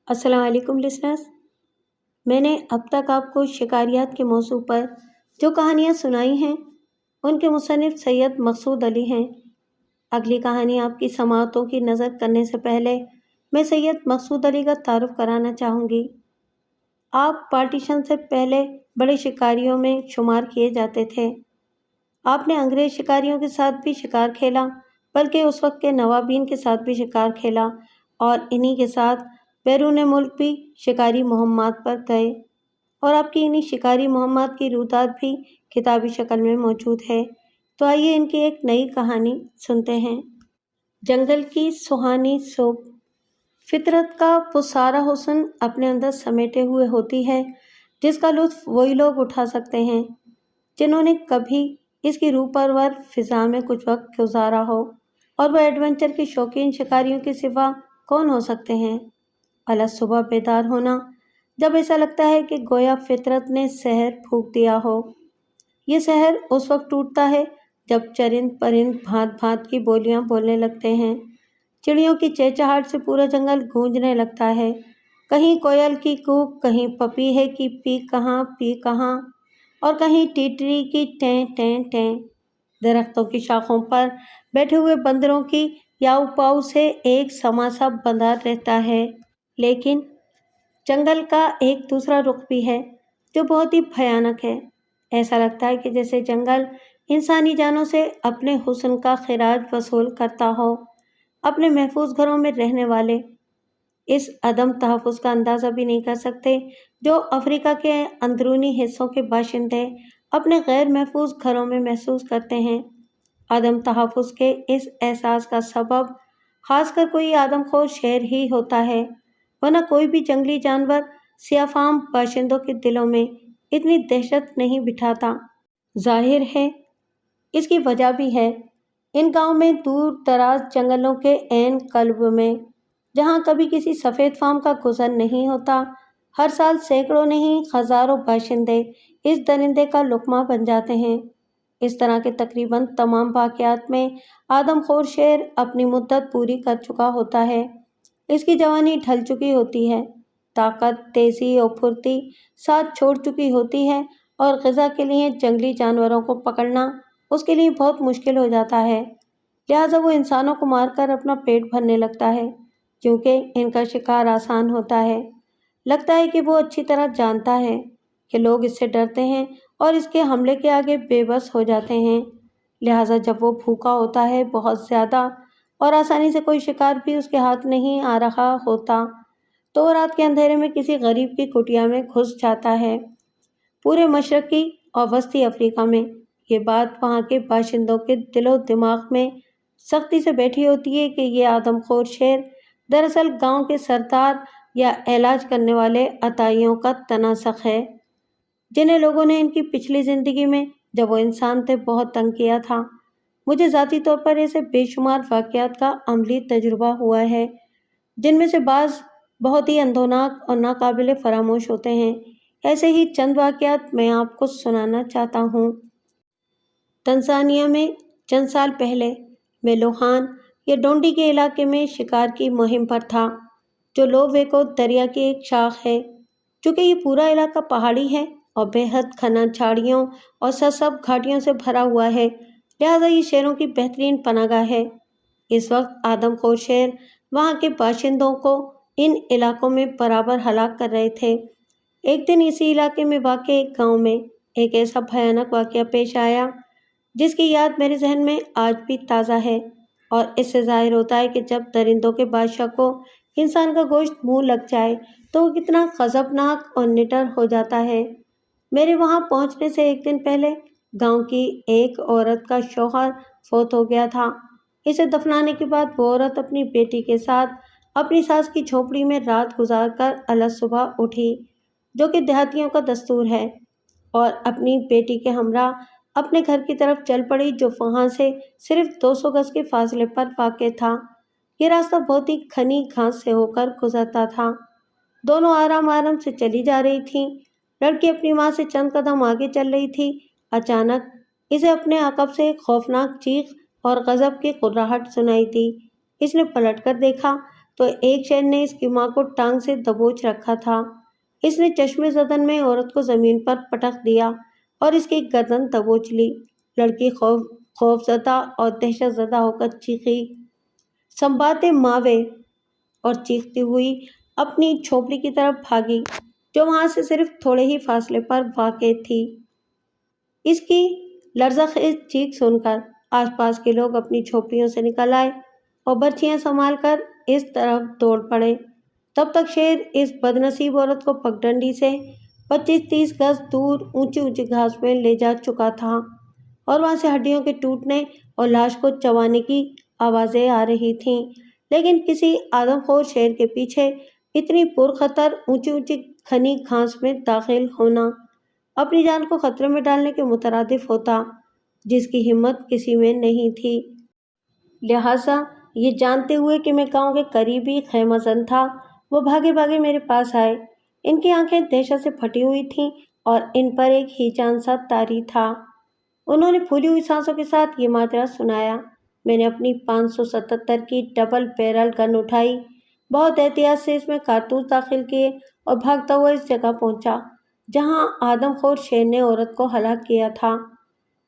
السلام علیکم لسنرز۔ میں نے اب تک آپ کو شکاریات کے موضوع پر جو کہانیاں سنائی ہیں ان کے مصنف سید مقصود علی ہیں۔ اگلی کہانی آپ کی سماعتوں کی نظر کرنے سے پہلے میں سید مقصود علی کا تعارف کرانا چاہوں گی۔ آپ پارٹیشن سے پہلے بڑے شکاریوں میں شمار کیے جاتے تھے۔ آپ نے انگریز شکاریوں کے ساتھ بھی شکار کھیلا، بلکہ اس وقت کے نوابین کے ساتھ بھی شکار کھیلا اور انہی کے ساتھ بیرون ملک بھی شکاری مہمات پر گئے، اور آپ کی انہی شکاری مہمات کی رویداد بھی کتابی شکل میں موجود ہے۔ تو آئیے ان کی ایک نئی کہانی سنتے ہیں۔ جنگل کی سہانی صبح۔ فطرت کا وہ سارا حسن اپنے اندر سمیٹے ہوئے ہوتی ہے جس کا لطف وہی لوگ اٹھا سکتے ہیں جنہوں نے کبھی اس کی روح پرور فضا میں کچھ وقت گزارا ہو، اور وہ ایڈونچر کے شوقین شکاریوں کے سوا کون ہو سکتے ہیں؟ الگ صبح بیدار ہونا، جب ایسا لگتا ہے کہ گویا فطرت نے سحر پھونک دیا ہو۔ یہ سحر اس وقت ٹوٹتا ہے جب چرند پرند بھانت بھانت کی بولیاں بولنے لگتے ہیں۔ چڑیوں کی چہچہاہٹ سے پورا جنگل گونجنے لگتا ہے۔ کہیں کوئل کی کوک، کہیں پپیہے کی پی کہاں اور کہیں ٹیٹری کی ٹیں ٹیں ٹیں۔ درختوں کی شاخوں پر بیٹھے ہوئے بندروں کی یاؤ پاؤ سے ایک سما سا بندھا رہتا ہے۔ لیکن جنگل کا ایک دوسرا رخ بھی ہے جو بہت ہی بھیانک ہے۔ ایسا لگتا ہے کہ جیسے جنگل انسانی جانوں سے اپنے حسن کا خراج وصول کرتا ہو۔ اپنے محفوظ گھروں میں رہنے والے اس عدم تحفظ کا اندازہ بھی نہیں کر سکتے جو افریقہ کے اندرونی حصوں کے باشندے اپنے غیر محفوظ گھروں میں محسوس کرتے ہیں۔ عدم تحفظ کے اس احساس کا سبب خاص کر کوئی آدم خور شیر ہی ہوتا ہے، ورنہ کوئی بھی جنگلی جانور سیاہ فام باشندوں کے دلوں میں اتنی دہشت نہیں بٹھاتا۔ ظاہر ہے اس کی وجہ بھی ہے۔ ان گاؤں میں دور دراز جنگلوں کے عین قلب میں، جہاں کبھی کسی سفید فام کا گزر نہیں ہوتا، ہر سال سینکڑوں نہیں ہزاروں باشندے اس درندے کا لقمہ بن جاتے ہیں۔ اس طرح کے تقریباً تمام واقعات میں آدم خور شیر اپنی مدت پوری کر چکا ہوتا ہے۔ اس کی جوانی ڈھل چکی ہوتی ہے، طاقت، تیزی اور پھرتی ساتھ چھوڑ چکی ہوتی ہے، اور غذا کے لیے جنگلی جانوروں کو پکڑنا اس کے لیے بہت مشکل ہو جاتا ہے۔ لہٰذا وہ انسانوں کو مار کر اپنا پیٹ بھرنے لگتا ہے، کیونکہ ان کا شکار آسان ہوتا ہے۔ لگتا ہے کہ وہ اچھی طرح جانتا ہے کہ لوگ اس سے ڈرتے ہیں اور اس کے حملے کے آگے بے بس ہو جاتے ہیں۔ لہٰذا جب وہ بھوکا ہوتا ہے بہت زیادہ، اور آسانی سے کوئی شکار بھی اس کے ہاتھ نہیں آ رہا ہوتا، تو وہ رات کے اندھیرے میں کسی غریب کی کٹیا میں گھس جاتا ہے۔ پورے مشرقی اور وسطی افریقہ میں یہ بات وہاں کے باشندوں کے دل و دماغ میں سختی سے بیٹھی ہوتی ہے کہ یہ آدم خور شیر دراصل گاؤں کے سردار یا علاج کرنے والے عطائیوں کا تناسخ ہے، جنہیں لوگوں نے ان کی پچھلی زندگی میں جب وہ انسان تھے بہت تنگ کیا تھا۔ مجھے ذاتی طور پر ایسے بے شمار واقعات کا عملی تجربہ ہوا ہے جن میں سے بعض بہت ہی اندھوناک اور ناقابل فراموش ہوتے ہیں۔ ایسے ہی چند واقعات میں آپ کو سنانا چاہتا ہوں۔ تنزانیہ میں چند سال پہلے میں لوہان یا ڈونڈی کے علاقے میں شکار کی مہم پر تھا، جو لوویکو دریا کی ایک شاخ ہے۔ چونکہ یہ پورا علاقہ پہاڑی ہے اور بے حد گھنا جھاڑیوں اور سرسبز گھاٹیوں سے بھرا ہوا ہے، لہٰذا یہ شیروں کی بہترین پناہ گاہ ہے۔ اس وقت آدم خور شیر وہاں کے باشندوں کو ان علاقوں میں برابر ہلاک کر رہے تھے۔ ایک دن اسی علاقے میں واقع ایک گاؤں میں ایک ایسا بھیانک واقعہ پیش آیا جس کی یاد میرے ذہن میں آج بھی تازہ ہے، اور اس سے ظاہر ہوتا ہے کہ جب درندوں کے بادشاہ کو انسان کا گوشت منہ لگ جائے تو وہ کتنا غضبناک اور نڈر ہو جاتا ہے۔ میرے وہاں پہنچنے سے ایک دن پہلے گاؤں کی ایک عورت کا شوہر فوت ہو گیا تھا۔ اسے دفنانے کے بعد وہ عورت اپنی بیٹی کے ساتھ اپنی ساس کی جھونپڑی میں رات گزار کر الگ صبح اٹھی، جو کہ دیہاتیوں کا دستور ہے، اور اپنی بیٹی کے ہمراہ اپنے گھر کی طرف چل پڑی، جو وہاں سے صرف 200 گز کے فاصلے پر واقع تھا۔ یہ راستہ بہت ہی گھنی گھاس سے ہو کر گزرتا تھا۔ دونوں آرام آرام سے چلی جا رہی تھیں۔ لڑکی اپنی ماں سے چند قدم آگے چل رہی تھی۔ اچانک اسے اپنے عقب سے ایک خوفناک چیخ اور غضب کی قرراہٹ سنائی دی۔ اس نے پلٹ کر دیکھا تو ایک شیر نے اس کی ماں کو ٹانگ سے دبوچ رکھا تھا۔ اس نے چشمے زدن میں عورت کو زمین پر پٹخ دیا اور اس کی گردن دبوچ لی۔ لڑکی خوف زدہ اور دہشت زدہ ہو کر چیخی، سنبھاتے ماوے، اور چیختی ہوئی اپنی جھونپڑی کی طرف بھاگی جو وہاں سے صرف تھوڑے ہی فاصلے پر واقع تھی۔ اس کی لرزہ خیز چیخ سن کر آس پاس کے لوگ اپنی جھونپڑیوں سے نکل آئے اور برچیاں سنبھال کر اس طرف دوڑ پڑے۔ تب تک شیر اس بدنصیب عورت کو پگڈنڈی سے 25-30 گز دور اونچی اونچی گھاس میں لے جا چکا تھا اور وہاں سے ہڈیوں کے ٹوٹنے اور لاش کو چبانے کی آوازیں آ رہی تھیں، لیکن کسی آدم خور شیر کے پیچھے اتنی پرخطر اونچی اونچی گھنی گھاس میں داخل ہونا اپنی جان کو خطرے میں ڈالنے کے مترادف ہوتا، جس کی ہمت کسی میں نہیں تھی۔ لہٰذا یہ جانتے ہوئے کہ میں گاؤں کے قریب ہی خیمہ زن تھا، وہ بھاگے بھاگے میرے پاس آئے۔ ان کی آنکھیں دہشت سے پھٹی ہوئی تھیں اور ان پر ایک ہی جان سا طاری تھا۔ انہوں نے پھولی ہوئی سانسوں کے ساتھ یہ ماجرا سنایا۔ میں نے اپنی 577 کی ڈبل بیرل گن اٹھائی، بہت احتیاط سے اس میں کارتوس داخل کیے اور بھاگتا ہوا اس جگہ پہنچا جہاں آدم خور شیر نے عورت کو ہلاک کیا تھا۔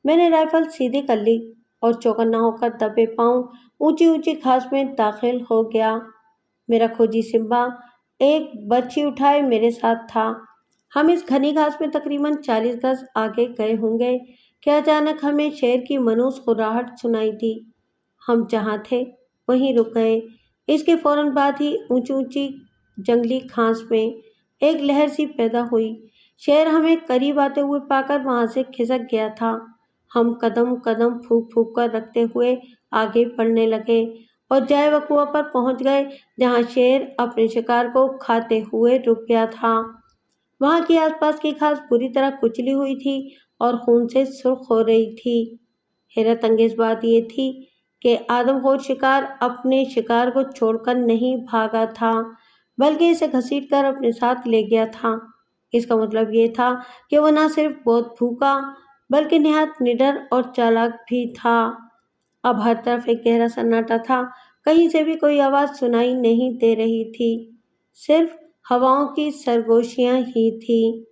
میں نے رائفل سیدھی کر لی اور چوکنا ہو کر دبے پاؤں اونچی اونچی گھاس میں داخل ہو گیا۔ میرا کھوجی سمبا ایک برچھی اٹھائے میرے ساتھ تھا۔ ہم اس گھنی گھاس میں تقریباً 40 گز آگے گئے ہوں گے کہ اچانک ہمیں شیر کی منحوس ہراہٹ سنائی دی۔ ہم جہاں تھے وہیں رک گئے۔ اس کے فوراً بعد ہی اونچی اونچی جنگلی گھاس میں ایک لہر سی پیدا ہوئی۔ شیر ہمیں قریب آتے ہوئے پا کر وہاں سے کھسک گیا تھا۔ ہم قدم قدم پھونک پھونک کر رکھتے ہوئے آگے بڑھنے لگے اور جائے وقوع پر پہنچ گئے جہاں شیر اپنے شکار کو کھاتے ہوئے رک گیا تھا۔ وہاں کی آس پاس کی گھاس بری طرح کچلی ہوئی تھی اور خون سے سرخ ہو رہی تھی۔ حیرت انگیز بات یہ تھی کہ آدم خور شکار اپنے شکار کو چھوڑ کر نہیں بھاگا تھا بلکہ اسے گھسیٹ کر اپنے ساتھ لے گیا تھا۔ اس کا مطلب یہ تھا کہ وہ نہ صرف بہت بھوکا بلکہ نہایت نڈر اور چالاک بھی تھا۔ اب ہر طرف ایک گہرا سناٹا تھا، کہیں سے بھی کوئی آواز سنائی نہیں دے رہی تھی، صرف ہواؤں کی سرگوشیاں ہی تھیں۔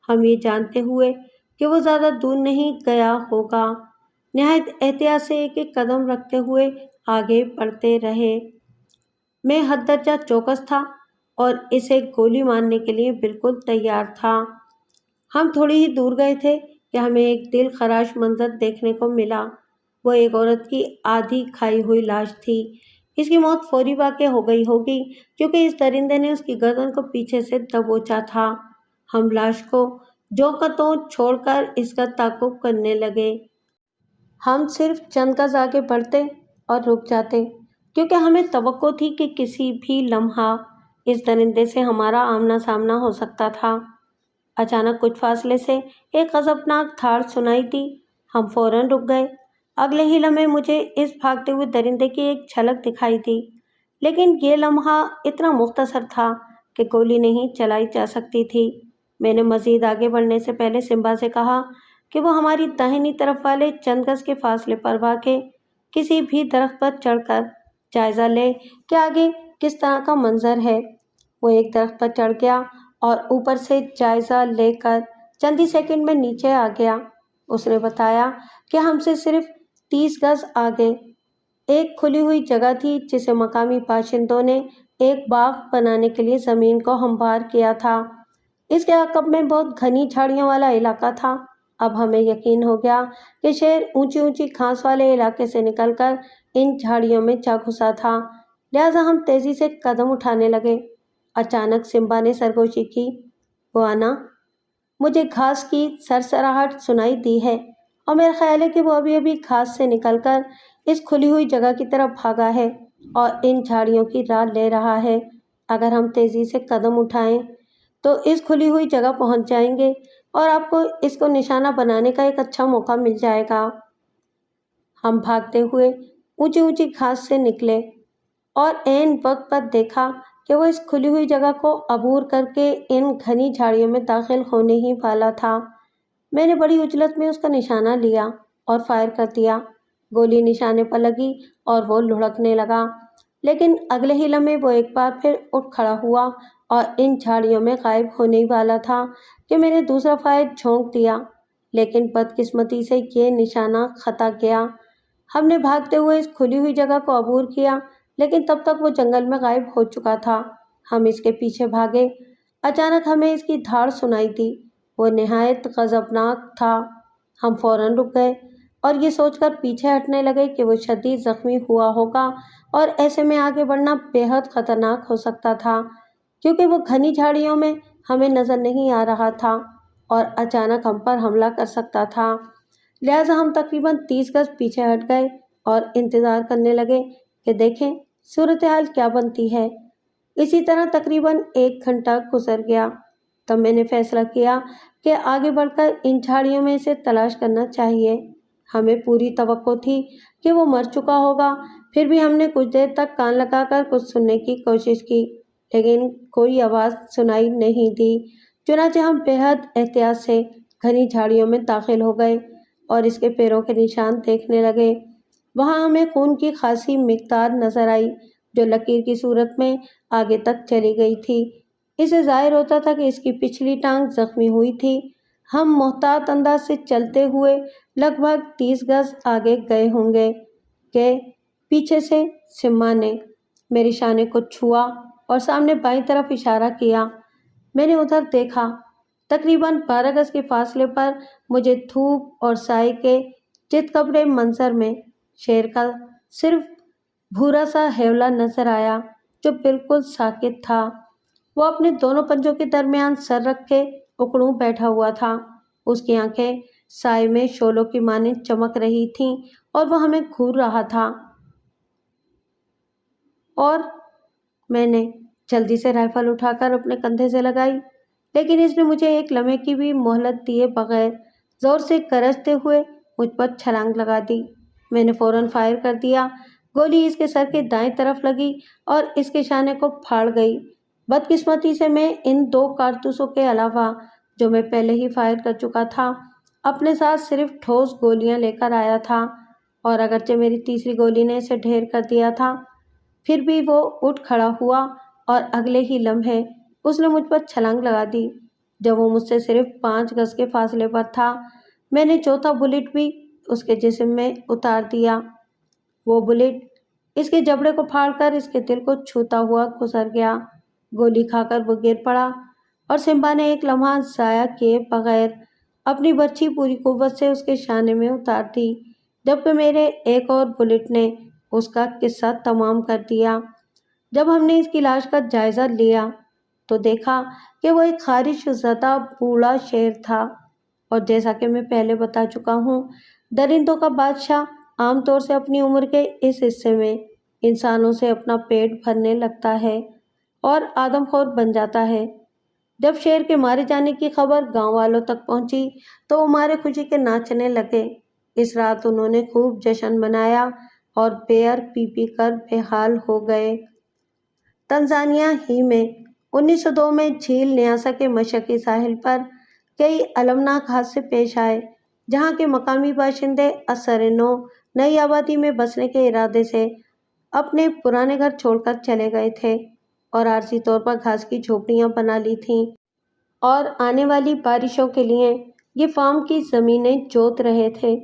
ہم یہ جانتے ہوئے کہ وہ زیادہ دور نہیں گیا ہوگا، نہایت احتیاط سے ایک ایک قدم رکھتے ہوئے آگے بڑھتے رہے۔ میں حد درجہ چوکس تھا اور اسے گولی مارنے کے لیے بالکل تیار تھا۔ ہم تھوڑی ہی دور گئے تھے کہ ہمیں ایک دل خراش منظر دیکھنے کو ملا۔ وہ ایک عورت کی آدھی کھائی ہوئی لاش تھی۔ اس کی موت فوری واقع ہو گئی ہوگی کیونکہ اس درندے نے اس کی گردن کو پیچھے سے دبوچا تھا۔ ہم لاش کو جوں کا توں چھوڑ کر اس کا تعاقب کرنے لگے۔ ہم صرف چند گز آگے بڑھتے اور رک جاتے کیونکہ ہمیں توقع تھی کہ کسی بھی لمحہ اس درندے سے ہمارا آمنا سامنا ہو سکتا تھا۔ اچانک کچھ فاصلے سے ایک غضبناک دھاڑ سنائی دی۔ ہم فوراً رک گئے۔ اگلے ہی لمحے مجھے اس بھاگتے ہوئے درندے کی ایک جھلک دکھائی دی، لیکن یہ لمحہ اتنا مختصر تھا کہ گولی نہیں چلائی جا سکتی تھی۔ میں نے مزید آگے بڑھنے سے پہلے سمبا سے کہا کہ وہ ہماری داہنی طرف والے چند گز کے فاصلے پر واقع کسی بھی درخت پر چڑھ کر جائزہ لے کہ آگے کس طرح کا منظر ہے۔ وہ ایک درخت پر چڑھ گیا اور اوپر سے جائزہ لے کر چند ہی سیکنڈ میں نیچے آ گیا۔ اس نے بتایا کہ ہم سے صرف 30 گز آگے ایک کھلی ہوئی جگہ تھی جسے مقامی باشندوں نے ایک باغ بنانے کے لیے زمین کو ہموار کیا تھا۔ اس کے عقب میں بہت گھنی جھاڑیوں والا علاقہ تھا۔ اب ہمیں یقین ہو گیا کہ شیر اونچی اونچی گھاس والے علاقے سے نکل کر ان جھاڑیوں میں جا گھسا تھا، لہٰذا ہم تیزی سے قدم اٹھانے لگے۔ اچانک سمبا نے سرگوشی کی، "گوانا، مجھے گھاس کی سرسراہٹ سنائی دی ہے اور میرا خیال ہے کہ وہ ابھی ابھی گھاس سے نکل کر اس کھلی ہوئی جگہ کی طرف بھاگا ہے اور ان جھاڑیوں کی راہ لے رہا ہے۔ اگر ہم تیزی سے قدم اٹھائیں تو اس کھلی ہوئی جگہ پہنچ جائیں گے اور آپ کو اس کو نشانہ بنانے کا ایک اچھا موقع مل جائے گا۔" ہم بھاگتے ہوئے اونچی اونچی گھاس سے نکلے اور عین وقت پر دیکھا کہ وہ اس کھلی ہوئی جگہ کو عبور کر کے ان گھنی جھاڑیوں میں داخل ہونے ہی والا تھا۔ میں نے بڑی عجلت میں اس کا نشانہ لیا اور فائر کر دیا۔ گولی نشانے پر لگی اور وہ لڑھکنے لگا۔ لیکن اگلے ہی لمحے وہ ایک بار پھر اٹھ کھڑا ہوا اور ان جھاڑیوں میں غائب ہونے ہی والا تھا کہ میں نے دوسرا فائر جھونک دیا، لیکن بدقسمتی سے یہ نشانہ خطا گیا۔ ہم نے بھاگتے ہوئے اس کھلی ہوئی جگہ کو عبور کیا، لیکن تب تک وہ جنگل میں غائب ہو چکا تھا۔ ہم اس کے پیچھے بھاگے، اچانک ہمیں اس کی دھاڑ سنائی دی۔ وہ نہایت غضبناک تھا۔ ہم فوراً رک گئے اور یہ سوچ کر پیچھے ہٹنے لگے کہ وہ شدید زخمی ہوا ہوگا اور ایسے میں آگے بڑھنا بے حد خطرناک ہو سکتا تھا، کیونکہ وہ گھنی جھاڑیوں میں ہمیں نظر نہیں آ رہا تھا اور اچانک ہم پر حملہ کر سکتا تھا۔ لہٰذا ہم تقریباً 30 گز پیچھے ہٹ گئے اور انتظار کرنے لگے کہ دیکھیں صورتحال کیا بنتی ہے۔ اسی طرح تقریباً 1 گھنٹہ گزر گیا۔ تب میں نے فیصلہ کیا کہ آگے بڑھ کر ان جھاڑیوں میں اسے تلاش کرنا چاہیے۔ ہمیں پوری توقع تھی کہ وہ مر چکا ہوگا، پھر بھی ہم نے کچھ دیر تک کان لگا کر کچھ سننے کی کوشش کی، لیکن کوئی آواز سنائی نہیں دی۔ چنانچہ ہم بے حد احتیاط سے گھنی جھاڑیوں میں داخل ہو گئے اور اس کے پیروں کے نشان دیکھنے لگے۔ وہاں ہمیں خون کی خاصی مقدار نظر آئی جو لکیر کی صورت میں آگے تک چلی گئی تھی۔ اسے ظاہر ہوتا تھا کہ اس کی پچھلی ٹانگ زخمی ہوئی تھی۔ ہم محتاط انداز سے چلتے ہوئے لگ بھگ 30 گز آگے گئے ہوں گے کہ پیچھے سے سمبا نے میرے شانے کو چھوا اور سامنے بائیں طرف اشارہ کیا۔ میں نے ادھر دیکھا۔ تقریباً 12 گز کے فاصلے پر مجھے دھوپ اور سائے کے چتکبرے منظر میں شیر کا صرف بھورا سا ہیولا نظر آیا جو بالکل ساکت تھا۔ وہ اپنے دونوں پنجوں کے درمیان سر رکھ کے اکڑوں بیٹھا ہوا تھا۔ اس کی آنکھیں سائے میں شعلوں کی مانند چمک رہی تھیں اور وہ ہمیں گھور رہا تھا۔ اور میں نے جلدی سے رائفل اٹھا کر اپنے کندھے سے لگائی، لیکن اس نے مجھے ایک لمحے کی بھی مہلت دیے بغیر زور سے گرجتے ہوئے مجھ پر چھلانگ لگا دی۔ میں نے فوراً فائر کر دیا۔ گولی اس کے سر کے دائیں طرف لگی اور اس کے شانے کو پھاڑ گئی۔ بدقسمتی سے میں ان 2 کارتوسوں کے علاوہ جو میں پہلے ہی فائر کر چکا تھا اپنے ساتھ صرف ٹھوس گولیاں لے کر آیا تھا، اور اگرچہ میری تیسری گولی نے اسے ڈھیر کر دیا تھا، پھر بھی وہ اٹھ کھڑا ہوا اور اگلے ہی لمحے اس نے مجھ پر چھلانگ لگا دی جب وہ مجھ سے صرف 5 گز کے فاصلے پر تھا۔ میں نے چوتھا بلٹ بھی اس کے جسم میں اتار دیا۔ وہ بلٹ اس کے جبڑے کو پھاڑ کر اس کے دل کو چھوتا ہوا گزر گیا۔ گولی کھا کر وہ گر پڑا اور سمبا نے ایک لمحہ ضائع کیے بغیر اپنی برچھی پوری قوت سے اس کے شانے میں اتار دی، جبکہ میرے ایک اور بلٹ نے اس کا قصہ تمام کر دیا۔ جب ہم نے اس کی لاش کا جائزہ لیا تو دیکھا کہ وہ ایک خارش زدہ بوڑھا شیر تھا، اور جیسا کہ میں پہلے بتا چکا ہوں، درندوں کا بادشاہ عام طور سے اپنی عمر کے اس حصے میں انسانوں سے اپنا پیٹ بھرنے لگتا ہے اور آدم خور بن جاتا ہے۔ جب شیر کے مارے جانے کی خبر گاؤں والوں تک پہنچی تو وہ مارے خوشی کے ناچنے لگے۔ اس رات انہوں نے خوب جشن منایا اور بیئر پی پی کر بے حال ہو گئے۔ تنزانیہ ہی میں 1902 میں جھیل نیاسا کے مشرقی ساحل پر کئی المناک حادثے پیش آئے، جہاں کے مقامی باشندے اثر نو نئی آبادی میں بسنے کے ارادے سے اپنے پرانے گھر چھوڑ کر چلے گئے تھے اور عارضی طور پر گھاس کی جھوپڑیاں بنا لی تھیں، اور آنے والی بارشوں کے لیے یہ فارم کی زمینیں جوت رہے تھے۔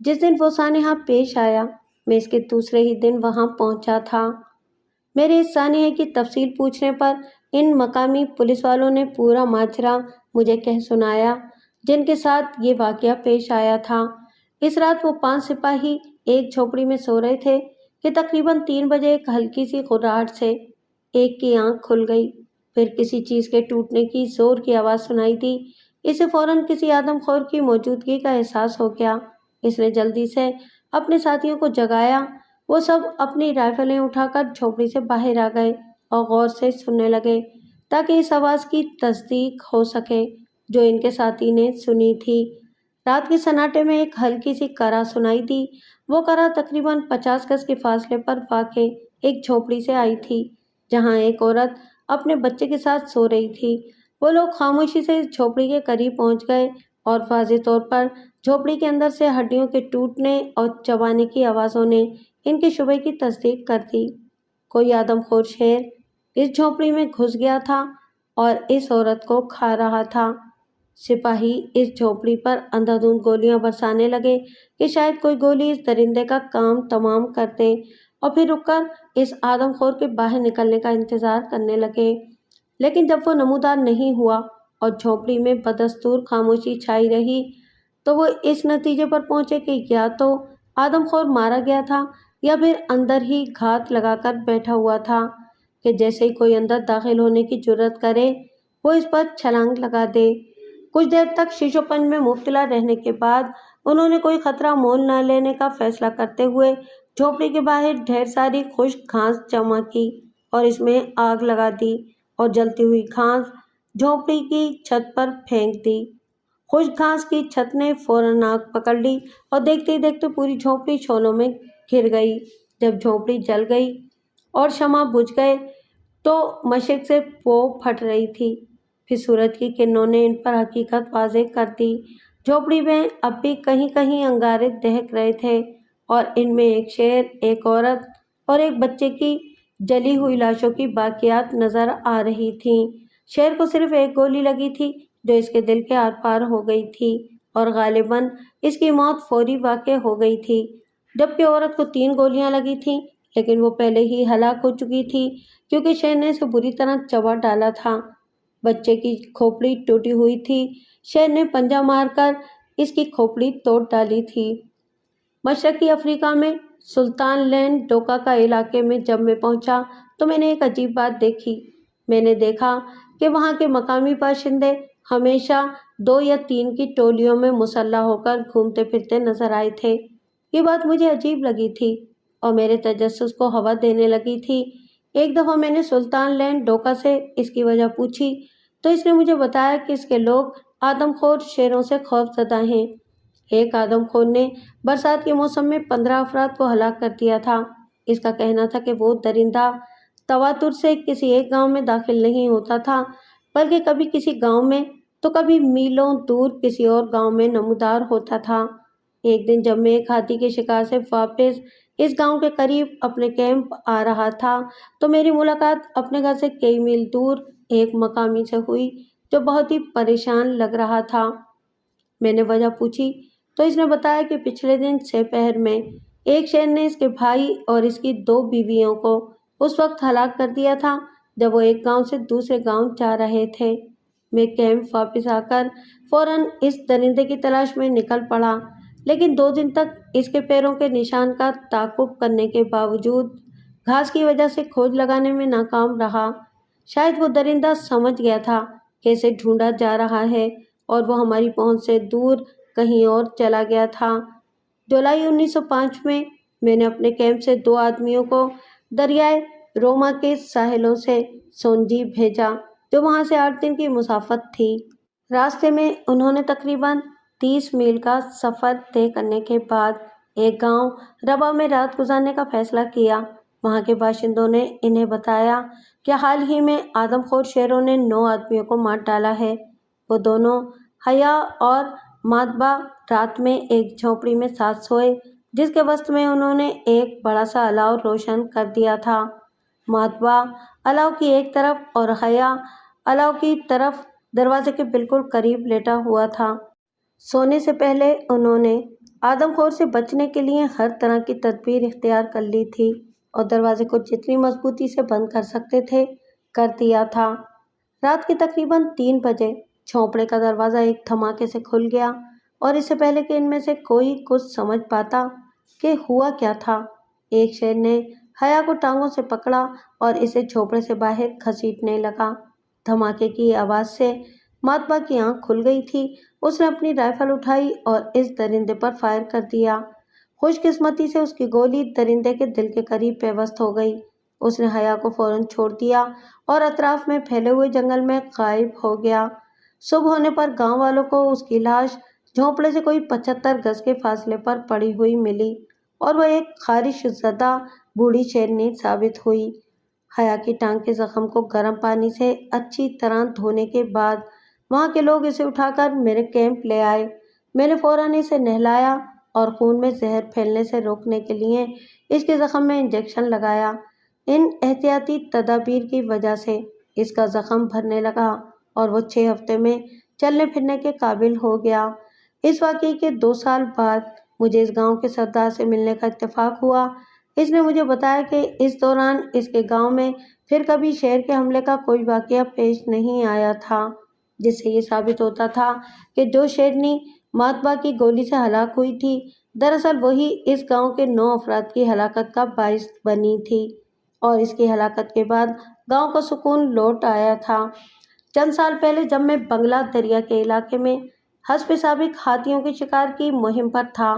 جس دن وہ سانحہ پیش آیا میں اس کے دوسرے ہی دن وہاں پہنچا تھا۔ میرے اس سانحے کی تفصیل پوچھنے پر ان مقامی پولیس والوں نے پورا ماجرا مجھے کہہ سنایا جن کے ساتھ یہ واقعہ پیش آیا تھا۔ اس رات وہ 5 سپاہی ایک جھوپڑی میں سو رہے تھے کہ تقریباً 3 بجے ایک ہلکی سی غراہٹ سے ایک کی آنکھ کھل گئی، پھر کسی چیز کے ٹوٹنے کی زور کی آواز سنائی دی۔ اسے فوراً کسی آدم خور کی موجودگی کا احساس ہو گیا۔ اس نے جلدی سے اپنے ساتھیوں کو جگایا۔ وہ سب اپنی رائفلیں اٹھا کر جھوپڑی سے باہر آ گئے اور غور سے سننے لگے تاکہ اس آواز کی تصدیق ہو سکے جو ان کے ساتھی نے سنی تھی۔ رات کے سناٹے میں ایک ہلکی سی کرا سنائی دی۔ وہ کرا تقریباً 50 گز کے فاصلے پر واقع ایک جھوپڑی سے آئی تھی جہاں ایک عورت اپنے بچے کے ساتھ سو رہی تھی۔ وہ لوگ خاموشی سے اس جھوپڑی کے قریب پہنچ گئے اور واضح طور پر جھوپڑی کے اندر سے ہڈیوں کے ٹوٹنے اور چبانے کی آوازوں نے ان کے شبے کی تصدیق کر دی۔ کوئی آدم خور شیر اس جھونپڑی میں گھس گیا تھا اور اس عورت کو کھا رہا تھا۔ سپاہی اس جھونپڑی پر اندھا دھند گولیاں برسانے لگے کہ شاید کوئی گولی اس درندے کا کام تمام کر دے، اور پھر رک کر اس آدم خور کے باہر نکلنے کا انتظار کرنے لگے۔ لیکن جب وہ نمودار نہیں ہوا اور جھونپڑی میں بدستور خاموشی چھائی رہی، تو وہ اس نتیجے پر پہنچے کہ یا تو آدم خور مارا گیا تھا یا پھر اندر ہی گھات لگا کر بیٹھا ہوا تھا کہ جیسے ہی کوئی اندر داخل ہونے کی جرات کرے وہ اس پر چھلانگ لگا دے۔ کچھ دیر تک شیشو پنج میں مبتلا رہنے کے بعد انہوں نے کوئی خطرہ مول نہ لینے کا فیصلہ کرتے ہوئے جھونپڑی کے باہر ڈھیر ساری خشک گھاس جمع کی اور اس میں آگ لگا دی اور جلتی ہوئی گھاس جھونپڑی کی چھت پر پھینک دی۔ خشک گھاس کی چھت نے فوراً آگ پکڑ لی اور دیکھتے ہی دیکھتے پوری جھونپڑی شعلوں میں گھر گئی۔ جب جھونپڑی جل گئی اور شمع بجھ گئے تو مشرق سے پو پھٹ رہی تھی۔ پھر سورج کی کرنوں نے ان پر حقیقت واضح کر دی۔ جھونپڑی میں اب بھی کہیں کہیں انگارے دہک رہے تھے اور ان میں ایک شیر، ایک عورت اور ایک بچے کی جلی ہوئی لاشوں کی باقیات نظر آ رہی تھیں۔ شیر کو صرف ایک گولی لگی تھی جو اس کے دل کے آر پار ہو گئی تھی اور غالباً اس کی موت فوری واقع ہو گئی تھی، جبکہ عورت کو 3 گولیاں لگی تھیں، لیکن وہ پہلے ہی ہلاک ہو چکی تھی کیونکہ شیر نے اسے بری طرح چبا ڈالا تھا۔ بچے کی کھوپڑی ٹوٹی ہوئی تھی، شیر نے پنجہ مار کر اس کی کھوپڑی توڑ ڈالی تھی۔ مشرقی افریقہ میں سلطان لینڈ ڈوکا کا علاقے میں جب میں پہنچا تو میں نے ایک عجیب بات دیکھی۔ میں نے دیکھا کہ وہاں کے مقامی باشندے ہمیشہ 2 یا 3 کی ٹولیوں میں مسلح ہو کر گھومتے پھرتے نظر آئے تھے۔ یہ بات مجھے عجیب لگی تھی اور میرے تجسس کو ہوا دینے لگی تھی۔ ایک دفعہ میں نے سلطان لینڈ ڈوکا سے اس کی وجہ پوچھی تو اس نے مجھے بتایا کہ اس کے لوگ آدم خور شیروں سے خوف زدہ ہیں۔ ایک آدم خور نے برسات کے موسم میں 15 افراد کو ہلاک کر دیا تھا۔ اس کا کہنا تھا کہ وہ درندہ تواتر سے کسی ایک گاؤں میں داخل نہیں ہوتا تھا، بلکہ کبھی کسی گاؤں میں تو کبھی میلوں دور کسی اور گاؤں میں نمودار ہوتا تھا۔ ایک دن جب میں ایک ہاتھی کے شکار سے واپس اس گاؤں کے قریب اپنے کیمپ آ رہا تھا تو میری ملاقات اپنے گھر سے کئی میل دور ایک مقامی سے ہوئی جو بہت ہی پریشان لگ رہا تھا۔ میں نے وجہ پوچھی تو اس نے بتایا کہ پچھلے دن سے پہر میں ایک شیر نے اس کے بھائی اور اس کی 2 بیویوں کو اس وقت ہلاک کر دیا تھا جب وہ ایک گاؤں سے دوسرے گاؤں جا رہے تھے۔ میں کیمپ واپس آ کر فوراً اس درندے کی تلاش میں نکل پڑا، لیکن 2 دن تک اس کے پیروں کے نشان کا تعاقب کرنے کے باوجود گھاس کی وجہ سے کھوج لگانے میں ناکام رہا۔ شاید وہ درندہ سمجھ گیا تھا کہ اسے ڈھونڈا جا رہا ہے اور وہ ہماری پہنچ سے دور کہیں اور چلا گیا تھا۔ جولائی 1905 میں نے اپنے کیمپ سے 2 آدمیوں کو دریائے روما کے ساحلوں سے سونجی بھیجا جو وہاں سے 8 دن کی مسافت تھی۔ راستے میں انہوں نے تقریباً 30 میل کا سفر طے کرنے کے بعد ایک گاؤں ربا میں رات گزارنے کا فیصلہ کیا۔ وہاں کے باشندوں نے انہیں بتایا کہ حال ہی میں آدم خور شیروں نے 9 آدمیوں کو مار ڈالا ہے۔ وہ دونوں حیا اور ماتبا رات میں ایک جھونپڑی میں ساتھ سوئے جس کے وسط میں انہوں نے ایک بڑا سا الاؤ روشن کر دیا تھا۔ ماتبا الاؤ کی ایک طرف اور حیا الاؤ کی طرف دروازے کے بالکل قریب لیٹا ہوا تھا۔ سونے سے پہلے انہوں نے آدم خور سے بچنے کے لیے ہر طرح کی تدبیر اختیار کر لی تھی اور دروازے کو جتنی مضبوطی سے بند کر سکتے تھے کر دیا تھا۔ رات کے تقریباً 3 بجے جھونپڑے کا دروازہ ایک دھماکے سے کھل گیا اور اس سے پہلے کہ ان میں سے کوئی کچھ سمجھ پاتا کہ ہوا کیا تھا، ایک شیر نے حیا کو ٹانگوں سے پکڑا اور اسے جھونپڑے سے باہر گھسیٹنے لگا۔ دھماکے کی آواز سے ماتبا کی آنکھ کھل گئی تھی۔ اس نے اپنی رائفل اٹھائی اور اس درندے پر فائر کر دیا۔ خوش قسمتی سے اس کی گولی درندے کے دل کے قریب پیوست ہو گئی۔ اس نے حیا کو فوراً چھوڑ دیا اور اطراف میں پھیلے ہوئے جنگل میں غائب ہو گیا۔ صبح ہونے پر گاؤں والوں کو اس کی لاش جھونپڑے سے کوئی 75 گز کے فاصلے پر پڑی ہوئی ملی اور وہ ایک خارش زدہ بوڑھی شیرنی ثابت ہوئی۔ حیا کی ٹانگ کے زخم کو گرم پانی سے اچھی طرح دھونے کے بعد وہاں کے لوگ اسے اٹھا کر میرے کیمپ لے آئے۔ میں نے فوراً اسے نہلایا اور خون میں زہر پھیلنے سے روکنے کے لیے اس کے زخم میں انجیکشن لگایا۔ ان احتیاطی تدابیر کی وجہ سے اس کا زخم بھرنے لگا اور وہ 6 ہفتے میں چلنے پھرنے کے قابل ہو گیا۔ اس واقعے کے 2 سال بعد مجھے اس گاؤں کے سردار سے ملنے کا اتفاق ہوا۔ اس نے مجھے بتایا کہ اس دوران اس کے گاؤں میں پھر کبھی شیر کے حملے کا کوئی واقعہ پیش نہیں آیا تھا، جس سے یہ ثابت ہوتا تھا کہ جو شیرنی ماتبا کی گولی سے ہلاک ہوئی تھی، دراصل وہی اس گاؤں کے 9 افراد کی ہلاکت کا باعث بنی تھی، اور اس کی ہلاکت کے بعد گاؤں کو سکون لوٹ آیا تھا۔ چند سال پہلے جب میں بنگلہ دریا کے علاقے میں حسب سابق ہاتھیوں کے شکار کی مہم پر تھا،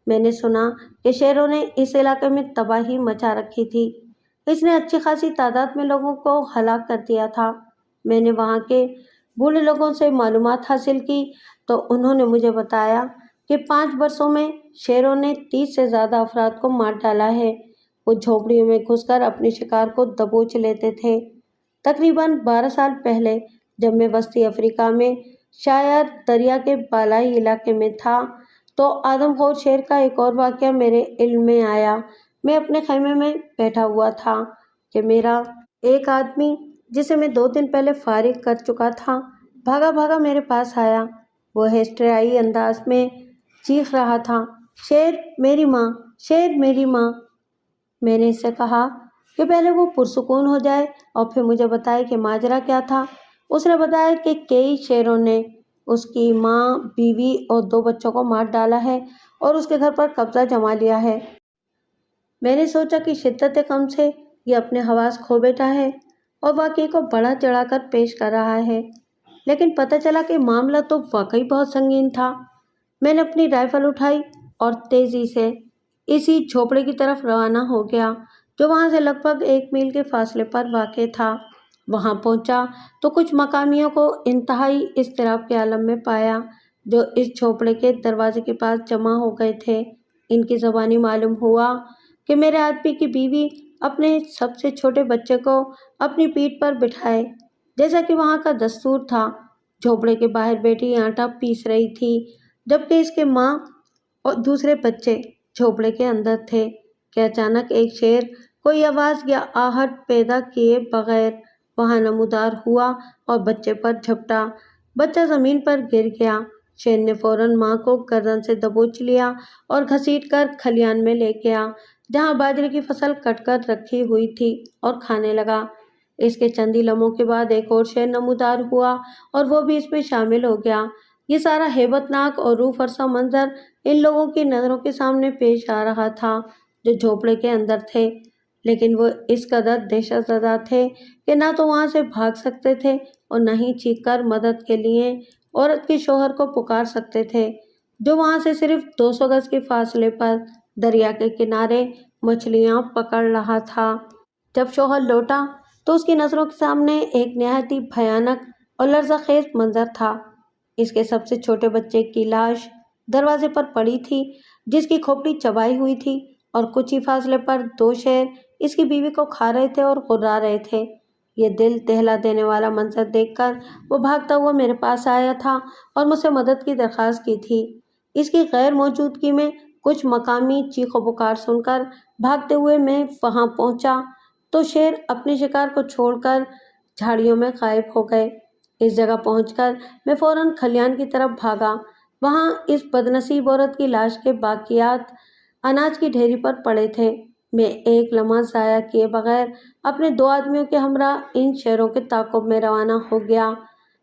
میں نے سنا کہ شیروں نے اس علاقے میں تباہی مچا رکھی تھی۔ اس نے اچھی خاصی تعداد میں لوگوں کو ہلاک کر دیا تھا۔ میں نے وہاں کے بوڑھے لوگوں سے معلومات حاصل کی تو انہوں نے مجھے بتایا کہ 5 برسوں میں شیروں نے 30 سے زیادہ افراد کو مار ڈالا ہے۔ وہ جھونپڑیوں میں گھس کر اپنے شکار کو دبوچ لیتے تھے۔ تقریباً 12 سال پہلے جب میں وسطی افریقہ میں شاید دریا کے بالائی علاقے میں تھا تو آدم خور شیر کا ایک اور واقعہ میرے علم میں آیا۔ میں اپنے خیمے میں بیٹھا ہوا تھا کہ میرا ایک آدمی جسے میں 2 دن پہلے فارغ کر چکا تھا بھاگا بھاگا میرے پاس آیا۔ وہ ہسٹریائی انداز میں چیخ رہا تھا، شیر میری ماں، شیر میری ماں۔ میں نے اس سے کہا کہ پہلے وہ پرسکون ہو جائے اور پھر مجھے بتائے کہ ماجرا کیا تھا۔ اس نے بتایا کہ کئی شیروں نے اس کی ماں، بیوی اور 2 بچوں کو مار ڈالا ہے اور اس کے گھر پر قبضہ جما لیا ہے۔ میں نے سوچا کہ شدت غم سے یہ اپنے حواس کھو بیٹھا ہے اور واقعے کو بڑھا چڑھا کر پیش کر رہا ہے، لیکن پتہ چلا کہ معاملہ تو واقعی بہت سنگین تھا۔ میں نے اپنی رائفل اٹھائی اور تیزی سے اسی جھوپڑے کی طرف روانہ ہو گیا جو وہاں سے لگ بھگ 1 میل کے فاصلے پر واقع تھا۔ وہاں پہنچا تو کچھ مقامیوں کو انتہائی اضطراب کے عالم میں پایا جو اس جھوپڑے کے دروازے کے پاس جمع ہو گئے تھے۔ ان کی زبانی معلوم ہوا کہ میرے آدمی کی بیوی اپنے سب سے چھوٹے بچے کو اپنی پیٹھ پر بٹھائے جیسا کہ وہاں کا دستور تھا، جھوپڑے کے باہر بیٹھی آٹا پیس رہی تھی، جبکہ اس کے ماں اور دوسرے بچے جھوپڑے کے اندر تھے کہ اچانک ایک شیر کوئی آواز یا آہٹ پیدا کیے بغیر وہاں نمودار ہوا اور بچے پر جھپٹا۔ بچہ زمین پر گر گیا۔ شیر نے فوراً ماں کو گردن سے دبوچ لیا اور گھسیٹ کر کھلیان میں لے گیا جہاں باجرے کی فصل کٹ کر رکھی ہوئی تھی اور کھانے لگا۔ اس کے چند ہی لمحوں کے بعد ایک اور شیر نمودار ہوا اور وہ بھی اس میں شامل ہو گیا۔ یہ سارا ہیبت ناک اور روح فرسا منظر ان لوگوں کی نظروں کے سامنے پیش آ رہا تھا جو جھوپڑے کے اندر تھے، لیکن وہ اس قدر دہشت زدہ تھے کہ نہ تو وہاں سے بھاگ سکتے تھے اور نہ ہی چیخ کر مدد کے لیے عورت کے شوہر کو پکار سکتے تھے جو وہاں سے صرف 200 گز کے فاصلے پر دریا کے کنارے مچھلیاں پکڑ رہا تھا۔ جب شوہر لوٹا تو اس کی نظروں کے سامنے ایک نہایت ہی بھیانک اور لرزہ خیز منظر تھا۔ اس کے سب سے چھوٹے بچے کی لاش دروازے پر پڑی تھی جس کی کھوپڑی چبائی ہوئی تھی، اور کچھ ہی فاصلے پر 2 شیر اس کی بیوی کو کھا رہے تھے اور غرا رہے تھے۔ یہ دل دہلا دینے والا منظر دیکھ کر وہ بھاگتا ہوا میرے پاس آیا تھا اور مجھ سے مدد کی درخواست کی تھی۔ اس کی غیر موجودگی میں کچھ مقامی چیخ و پکار سن کر بھاگتے ہوئے میں وہاں پہنچا تو شیر اپنے شکار کو چھوڑ کر جھاڑیوں میں غائب ہو گئے۔ اس جگہ پہنچ کر میں فوراً کھلیان کی طرف بھاگا۔ وہاں اس بدنصیب عورت کی لاش کے باقیات اناج کی ڈھیری پر پڑے تھے۔ میں ایک لمحہ ضائع کیے بغیر اپنے 2 آدمیوں کے ہمراہ ان شیروں کے تعاقب میں روانہ ہو گیا۔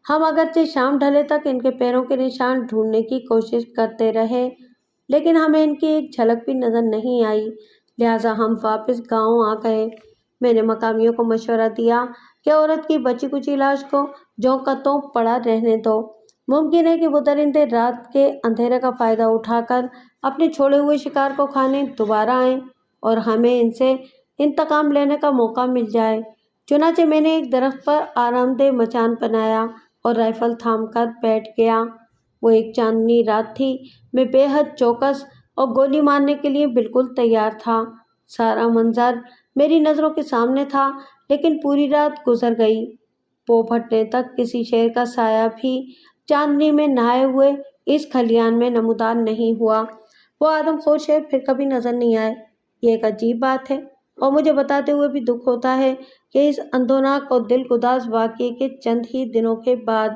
ہم اگرچہ شام ڈھلے تک ان کے پیروں کے نشان ڈھونڈنے کی کوشش کرتے رہے لیکن ہمیں ان کی ایک جھلک بھی نظر نہیں آئی، لہٰذا ہم واپس گاؤں آ گئے۔ میں نے مقامیوں کو مشورہ دیا کہ عورت کی بچی کچی لاش کو جوں کا توں پڑا رہنے دو۔ ممکن ہے کہ وہ درندے رات کے اندھیرے کا فائدہ اٹھا کر اپنے چھوڑے ہوئے شکار کو کھانے دوبارہ آئیں اور ہمیں ان سے انتقام لینے کا موقع مل جائے۔ چنانچہ میں نے ایک درخت پر آرام دہ مچان بنایا اور رائفل تھام کر بیٹھ گیا۔ وہ ایک چاندنی رات تھی۔ میں بے حد چوکس اور گولی مارنے کے لیے بالکل تیار تھا۔ سارا منظر میری نظروں کے سامنے تھا، لیکن پوری رات گزر گئی۔ پو پھٹنے تک کسی شیر کا سایہ بھی چاندنی میں نہائے ہوئے اس کھلیان میں نمودار نہیں ہوا۔ وہ آدم خور شیر پھر کبھی نظر نہیں آئے۔ یہ ایک عجیب بات ہے اور مجھے بتاتے ہوئے بھی دکھ ہوتا ہے کہ اس اندھوناک اور دل گداز واقعے کے چند ہی دنوں کے بعد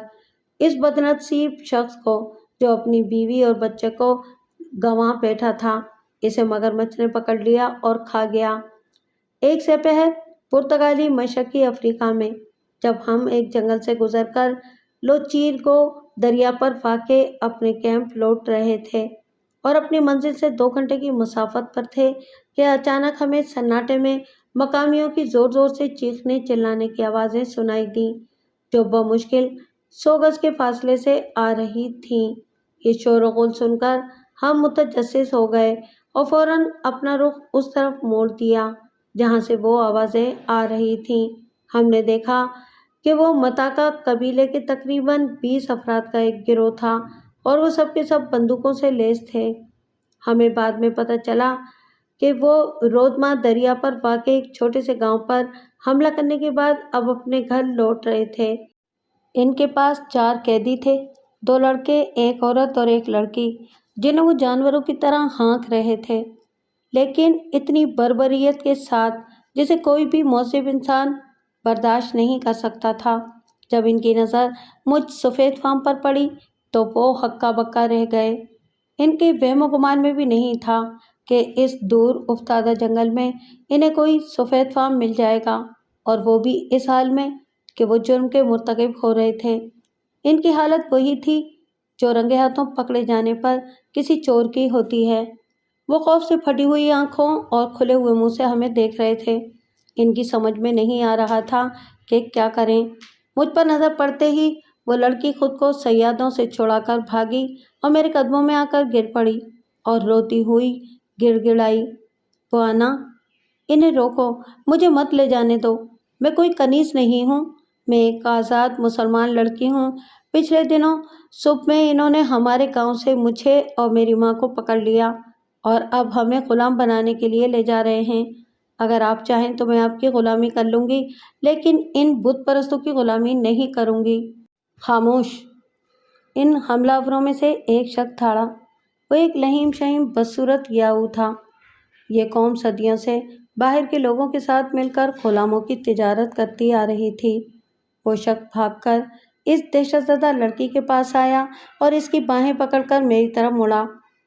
اس بدنصیب شخص کو، جو اپنی بیوی اور بچے کو گنوا بیٹھا تھا، اسے مگرمچھ نے پکڑ لیا اور کھا گیا۔ ایک سپہر پرتگالی مشرقی افریقہ میں، جب ہم ایک جنگل سے گزر کر لوچیرگو دریا پر واقع اپنے کیمپ لوٹ رہے تھے اور اپنی منزل سے 2 گھنٹے کی مسافت پر تھے کہ اچانک ہمیں سناٹے میں مقامیوں کی زور زور سے چیخنے چلانے کی آوازیں سنائی دیں، جو بمشکل 100 گز کے فاصلے سے آ رہی تھیں۔ یہ شور و غل سن کر ہم متجسس ہو گئے اور فوراً اپنا رخ اس طرف موڑ دیا جہاں سے وہ آوازیں آ رہی تھیں۔ ہم نے دیکھا کہ وہ متاکا قبیلے کے تقریباً 20 افراد کا ایک گروہ تھا اور وہ سب کے سب بندوقوں سے لیس تھے۔ ہمیں بعد میں پتہ چلا کہ وہ رودما دریا پر واقع ایک چھوٹے سے گاؤں پر حملہ کرنے کے بعد اب اپنے گھر لوٹ رہے تھے۔ ان کے پاس 4 قیدی تھے، 2 لڑکے، 1 عورت اور 1 لڑکی، جنہیں وہ جانوروں کی طرح ہانک رہے تھے، لیکن اتنی بربریت کے ساتھ جسے کوئی بھی مہذب انسان برداشت نہیں کر سکتا تھا۔ جب ان کی نظر مجھ سفید فام پر پڑی تو وہ ہکا بکا رہ گئے۔ ان کے وہم و گمان میں بھی نہیں تھا کہ اس دور افتادہ جنگل میں انہیں کوئی سفید فام مل جائے گا، اور وہ بھی اس حال میں کہ وہ جرم کے مرتکب ہو رہے تھے۔ ان کی حالت وہی تھی جو رنگے ہاتھوں پکڑے جانے پر کسی چور کی ہوتی ہے۔ وہ خوف سے پھٹی ہوئی آنکھوں اور کھلے ہوئے منہ سے ہمیں دیکھ رہے تھے۔ ان کی سمجھ میں نہیں آ رہا تھا کہ کیا کریں۔ مجھ پر نظر پڑتے ہی وہ لڑکی خود کو صیادوں سے چھڑا کر بھاگی اور میرے قدموں میں آ کر گر پڑی اور روتی ہوئی گڑ گڑائی، "بوانا، انہیں روکو، مجھے مت لے جانے دو، میں کوئی کنیز نہیں ہوں، میں ایک آزاد مسلمان لڑکی ہوں۔ پچھلے دنوں صبح میں انہوں نے ہمارے گاؤں سے مجھے اور میری ماں کو پکڑ لیا اور اب ہمیں غلام بنانے کے لیے لے جا رہے ہیں۔ اگر آپ چاہیں تو میں آپ کی غلامی کر لوں گی، لیکن ان بت پرستوں کی غلامی نہیں کروں گی۔" خاموش! ان حملہ آوروں میں سے ایک شخص تھاڑا۔ وہ ایک لہیم شہیم بدصورت یاہو تھا۔ یہ قوم صدیوں سے باہر کے لوگوں کے ساتھ مل کر غلاموں کی تجارت کرتی آ رہی تھی۔ وہ شخص بھاگ کر اس دہشت زدہ لڑکی کے پاس آیا اور اس کی باہیں پکڑ کر میری طرف مڑا۔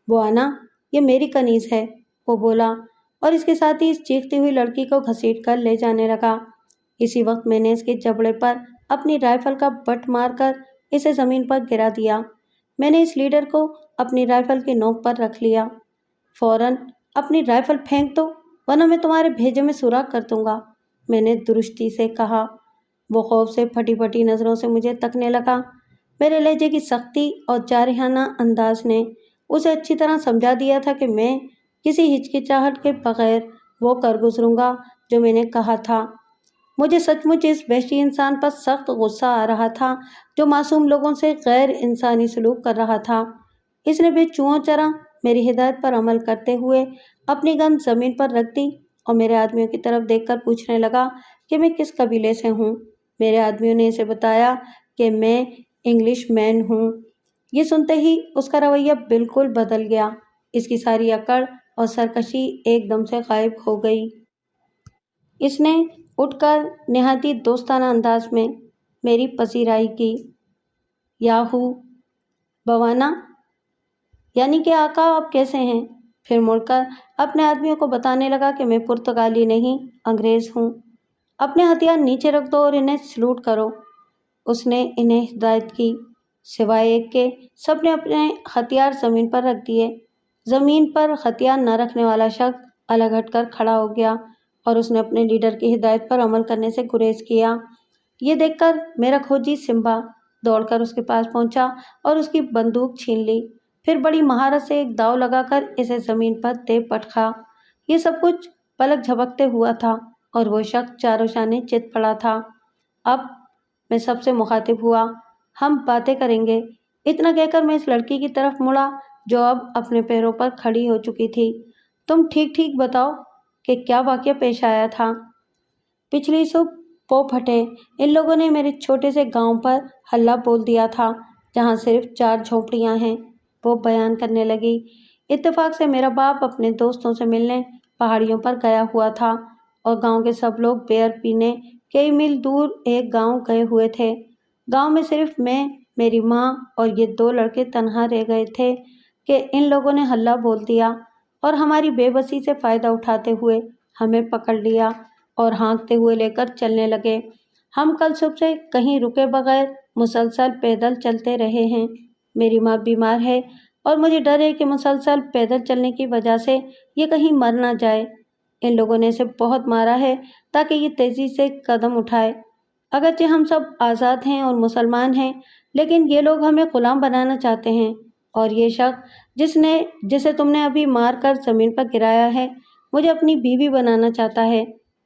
"بوانا، یہ میری کنیز ہے," وہ بولا، اور اس کے ساتھ ہی اس چیختی ہوئی لڑکی کو گھسیٹ کر لے جانے لگا۔ اسی وقت میں نے اس کے جبڑے پر اپنی رائفل کا بٹ مار کر اسے زمین پر گرا دیا۔ میں نے اس لیڈر کو اپنی رائفل کی نوک پر رکھ لیا۔ "فوراً اپنی رائفل پھینک دو ورنہ میں تمہارے بھیجے میں سوراخ کر دوں گا," میں نے درستی سے کہا۔ وہ خوف سے پھٹی پھٹی نظروں سے مجھے تکنے لگا۔ میرے لہجے کی سختی اور جارحانہ انداز نے اسے اچھی طرح سمجھا دیا تھا کہ میں کسی ہچکچاہٹ کے بغیر وہ کر گزروں گا جو میں نے کہا تھا۔ مجھے سچ مچ اس وحشی انسان پر سخت غصہ آ رہا تھا جو معصوم لوگوں سے غیر انسانی سلوک کر رہا تھا۔ اس نے بے چونہ چرا میری ہدایت پر عمل کرتے ہوئے اپنی گن زمین پر رکھ دی اور میرے آدمیوں کی طرف دیکھ کر پوچھنے لگا کہ میں کس قبیلے سے ہوں۔ میرے آدمیوں نے اسے بتایا کہ میں انگلش مین ہوں۔ یہ سنتے ہی اس کا رویہ بالکل بدل گیا۔ اس کی ساری اکڑ اور سرکشی ایک دم سے غائب ہو گئی۔ اس نے اٹھ کر نہایت ہی دوستانہ انداز میں میری پذیرائی کی۔ "یاہو، بوانا، یعنی کہ آقا، آپ کیسے ہیں؟" پھر مڑ کر اپنے آدمیوں کو بتانے لگا کہ میں پرتگالی نہیں، انگریز ہوں۔ "اپنے ہتھیار نیچے رکھ دو اور انہیں سلوٹ کرو." اس نے انہیں ہدایت کی۔ سوائے ایک کے سب نے اپنے ہتھیار زمین پر رکھ دیے۔ زمین پر ہتھیار نہ رکھنے والا شخص الگ ہٹ کر کھڑا ہو گیا اور اس نے اپنے لیڈر کی ہدایت پر عمل کرنے سے گریز کیا۔ یہ دیکھ کر میرا کھوجی سمبا دوڑ کر اس کے پاس پہنچا اور اس کی بندوق چھین لی، پھر بڑی مہارت سے ایک داؤ لگا کر اسے زمین پر دے پٹکا۔ یہ سب کچھ پلک جھپکتے ہوا تھا اور وہ شخص چاروں شانے چت پڑا تھا۔ "اب میں سب سے مخاطب ہوا، ہم باتیں کریں گے." اتنا کہہ کر میں اس لڑکی کی طرف مڑا جو اب اپنے پیروں پر کھڑی ہو چکی تھی۔ "تم ٹھیک ٹھیک بتاؤ کہ کیا واقعہ پیش آیا تھا؟ پچھلی صبح پو پھٹے ان لوگوں نے میرے چھوٹے سے گاؤں پر حلہ بول دیا تھا جہاں صرف 4 جھونپڑیاں ہیں," وہ بیان کرنے لگی۔ "اتفاق سے میرا باپ اپنے دوستوں سے ملنے پہاڑیوں پر گیا ہوا تھا اور گاؤں کے سب لوگ بیئر پینے کئی میل دور ایک گاؤں گئے ہوئے تھے۔ گاؤں میں صرف میں، میری ماں اور یہ 2 لڑکے تنہا رہ گئے تھے کہ ان لوگوں نے ہلہ بول دیا اور ہماری بے بسی سے فائدہ اٹھاتے ہوئے ہمیں پکڑ لیا اور ہانکتے ہوئے لے کر چلنے لگے۔ ہم کل صبح سے کہیں رکے بغیر مسلسل پیدل چلتے رہے ہیں۔ میری ماں بیمار ہے اور مجھے ڈر ہے کہ مسلسل پیدل چلنے کی وجہ سے یہ کہیں مر نہ جائے۔ ان لوگوں نے اسے بہت مارا ہے تاکہ یہ تیزی سے قدم اٹھائے۔ اگرچہ ہم سب آزاد ہیں اور مسلمان ہیں، لیکن یہ لوگ ہمیں غلام بنانا چاہتے ہیں، اور یہ شخص جسے تم نے ابھی مار کر زمین پر گرایا ہے، مجھے اپنی بیوی بنانا چاہتا ہے۔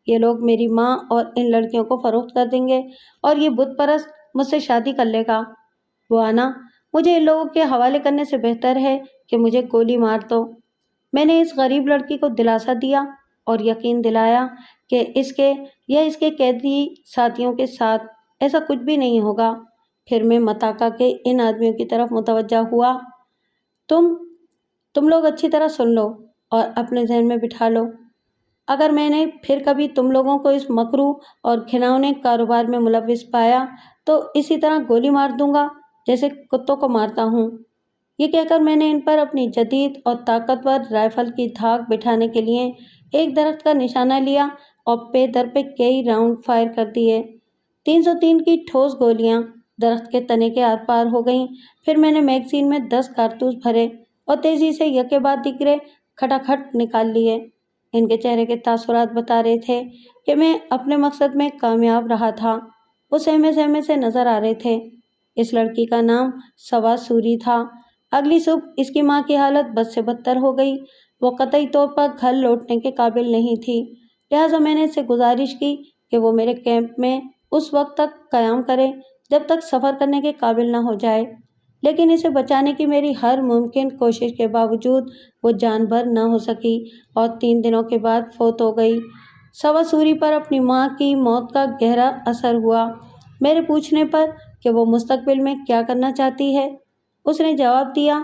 یہ لوگ میری ماں اور ان لڑکیوں کو فروخت کر دیں گے اور یہ بت پرست مجھ سے شادی کر لے گا۔ بوانا، مجھے ان لوگوں کے حوالے کرنے سے بہتر ہے کہ مجھے گولی مار دو۔ میں نے اس غریب لڑکی کو دلاسا دیا اور یقین دلایا کہ اس کے قیدی ساتھیوں کے ساتھ ایسا کچھ بھی نہیں ہوگا۔ پھر میں متاکا کے ان آدمیوں کی طرف متوجہ ہوا۔ تم لوگ اچھی طرح سن لو اور اپنے ذہن میں بٹھا لو، اگر میں نے پھر کبھی تم لوگوں کو اس مکروہ اور گھناؤنے کاروبار میں ملوث پایا تو اسی طرح گولی مار دوں گا جیسے کتوں کو مارتا ہوں۔ یہ کہہ کر میں نے ان پر اپنی جدید اور طاقتور رائفل کی دھاک بٹھانے کے لیے ایک درخت کا نشانہ لیا اور پے در پہ کئی راؤنڈ فائر کر دیے۔ 303 کی ٹھوس گولیاں درخت کے تنے کے آر پار ہو گئیں۔ پھر میں نے میگزین میں 10 کارتوس بھرے اور تیزی سے یکے بعد دیگرے کھٹاکھٹ نکال لیے۔ ان کے چہرے کے تاثرات بتا رہے تھے کہ میں اپنے مقصد میں کامیاب رہا تھا۔ وہ سہمے سہمے سے نظر آ رہے تھے۔ اس لڑکی کا نام سواسوری تھا۔ اگلی صبح اس کی ماں کی حالت بد سے بدتر ہو گئی۔ وہ قطعی طور پر گھر لوٹنے کے قابل نہیں تھی، لہٰذا میں نے اس سے گزارش کی کہ وہ میرے کیمپ میں اس وقت تک قیام کرے جب تک سفر کرنے کے قابل نہ ہو جائے، لیکن اسے بچانے کی میری ہر ممکن کوشش کے باوجود وہ جان بھر نہ ہو سکی اور 3 دنوں کے بعد فوت ہو گئی۔ سواسوری پر اپنی ماں کی موت کا گہرا اثر ہوا۔ میرے پوچھنے پر کہ وہ مستقبل میں کیا کرنا چاہتی ہے، اس نے جواب دیا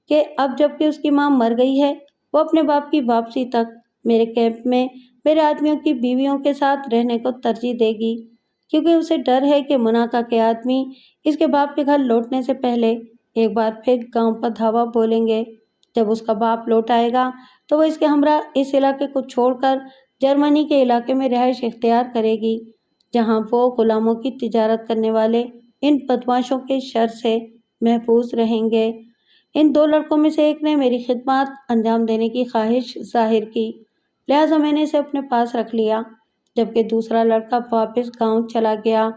کہ اب جب کہ اس کی ماں مر گئی ہے، وہ اپنے باپ کی واپسی تک میرے کیمپ میں میرے آدمیوں کی بیویوں کے ساتھ رہنے کو ترجیح دے گی، کیونکہ اسے ڈر ہے کہ مناکا کے آدمی اس کے باپ کے گھر لوٹنے سے پہلے ایک بار پھر گاؤں پر دھاوا بولیں گے۔ جب اس کا باپ لوٹ آئے گا تو وہ اس کے ہمراہ اس علاقے کو چھوڑ کر جرمنی کے علاقے میں رہائش اختیار کرے گی، جہاں وہ غلاموں کی تجارت کرنے والے ان بدماشوں کے شر سے محفوظ رہیں گے۔ ان 2 لڑکوں میں سے ایک نے میری خدمات انجام دینے کی خواہش ظاہر کی، لہٰذا میں نے اسے اپنے پاس رکھ لیا، جبکہ دوسرا لڑکا واپس گاؤں چلا گیا۔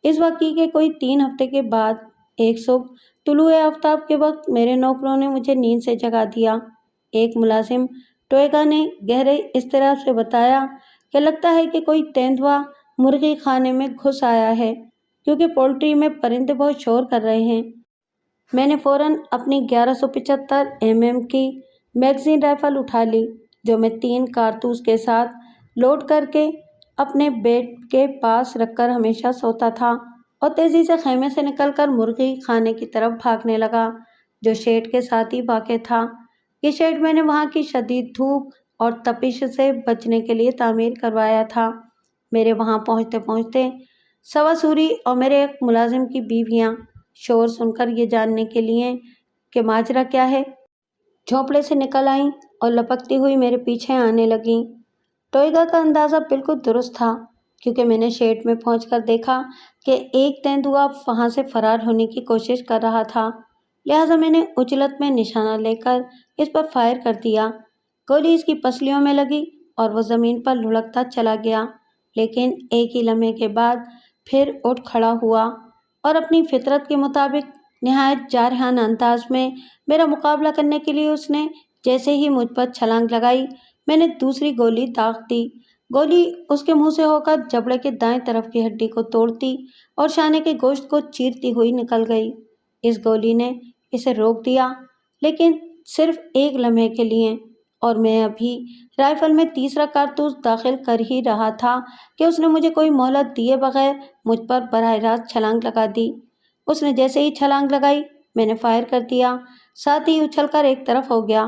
اس واقعے کے کوئی 3 ہفتے کے بعد ایک صبح طلوع آفتاب کے وقت میرے نوکروں نے مجھے نیند سے جگا دیا۔ ایک ملازم ٹوئیگا نے گہرے اضطراب سے بتایا کہ لگتا ہے کہ کوئی تیندوا مرغی خانے میں گھس آیا ہے، کیونکہ پولٹری میں پرندے بہت شور کر رہے ہیں۔ میں نے فوراً اپنی 1175 mm کی میگزین رائفل اٹھا لی، جو میں 3 کارتوس کے ساتھ لوڈ کر کے اپنے بیڈ کے پاس رکھ کر ہمیشہ سوتا تھا، اور تیزی سے خیمے سے نکل کر مرغی خانے کی طرف بھاگنے لگا، جو شیڈ کے ساتھ ہی واقع تھا۔ یہ شیڈ میں نے وہاں کی شدید دھوپ اور تپش سے بچنے کے لیے تعمیر کروایا تھا۔ میرے وہاں پہنچتے پہنچتے سواسوری اور میرے ایک ملازم کی بیویاں شور سن کر یہ جاننے کے لیے کہ ماجرا کیا ہے، جھونپڑے سے نکل آئیں اور لپکتی ہوئی میرے پیچھے آنے لگیں۔ ٹوئیگا کا اندازہ بالکل درست تھا، کیونکہ میں نے شیڈ میں پہنچ کر دیکھا کہ ایک تیندوا وہاں سے فرار ہونے کی کوشش کر رہا تھا، لہٰذا میں نے اجلت میں نشانہ لے کر اس پر فائر کر دیا۔ گولی اس کی پسلیوں میں لگی اور وہ زمین پر لڑھکتا چلا گیا، لیکن ایک ہی لمحے کے بعد پھر اٹھ کھڑا ہوا اور اپنی فطرت کے مطابق نہایت جارحانہ انداز میں میرا مقابلہ کرنے کے لیے اس نے جیسے ہی مجھ پر چھلانگ لگائی، میں نے دوسری گولی داغ دی۔ گولی اس کے منہ سے ہو کر جبڑے کے دائیں طرف کی ہڈی کو توڑتی اور شانے کے گوشت کو چیرتی ہوئی نکل گئی۔ اس گولی نے اسے روک دیا، لیکن صرف ایک لمحے کے لیے، اور میں ابھی رائفل میں تیسرا کارتوس داخل کر ہی رہا تھا کہ اس نے مجھے کوئی مہلت دیے بغیر مجھ پر براہ راست چھلانگ لگا دی۔ اس نے جیسے ہی چھلانگ لگائی، میں نے فائر کر دیا، ساتھ ہی اچھل کر ایک طرف ہو گیا۔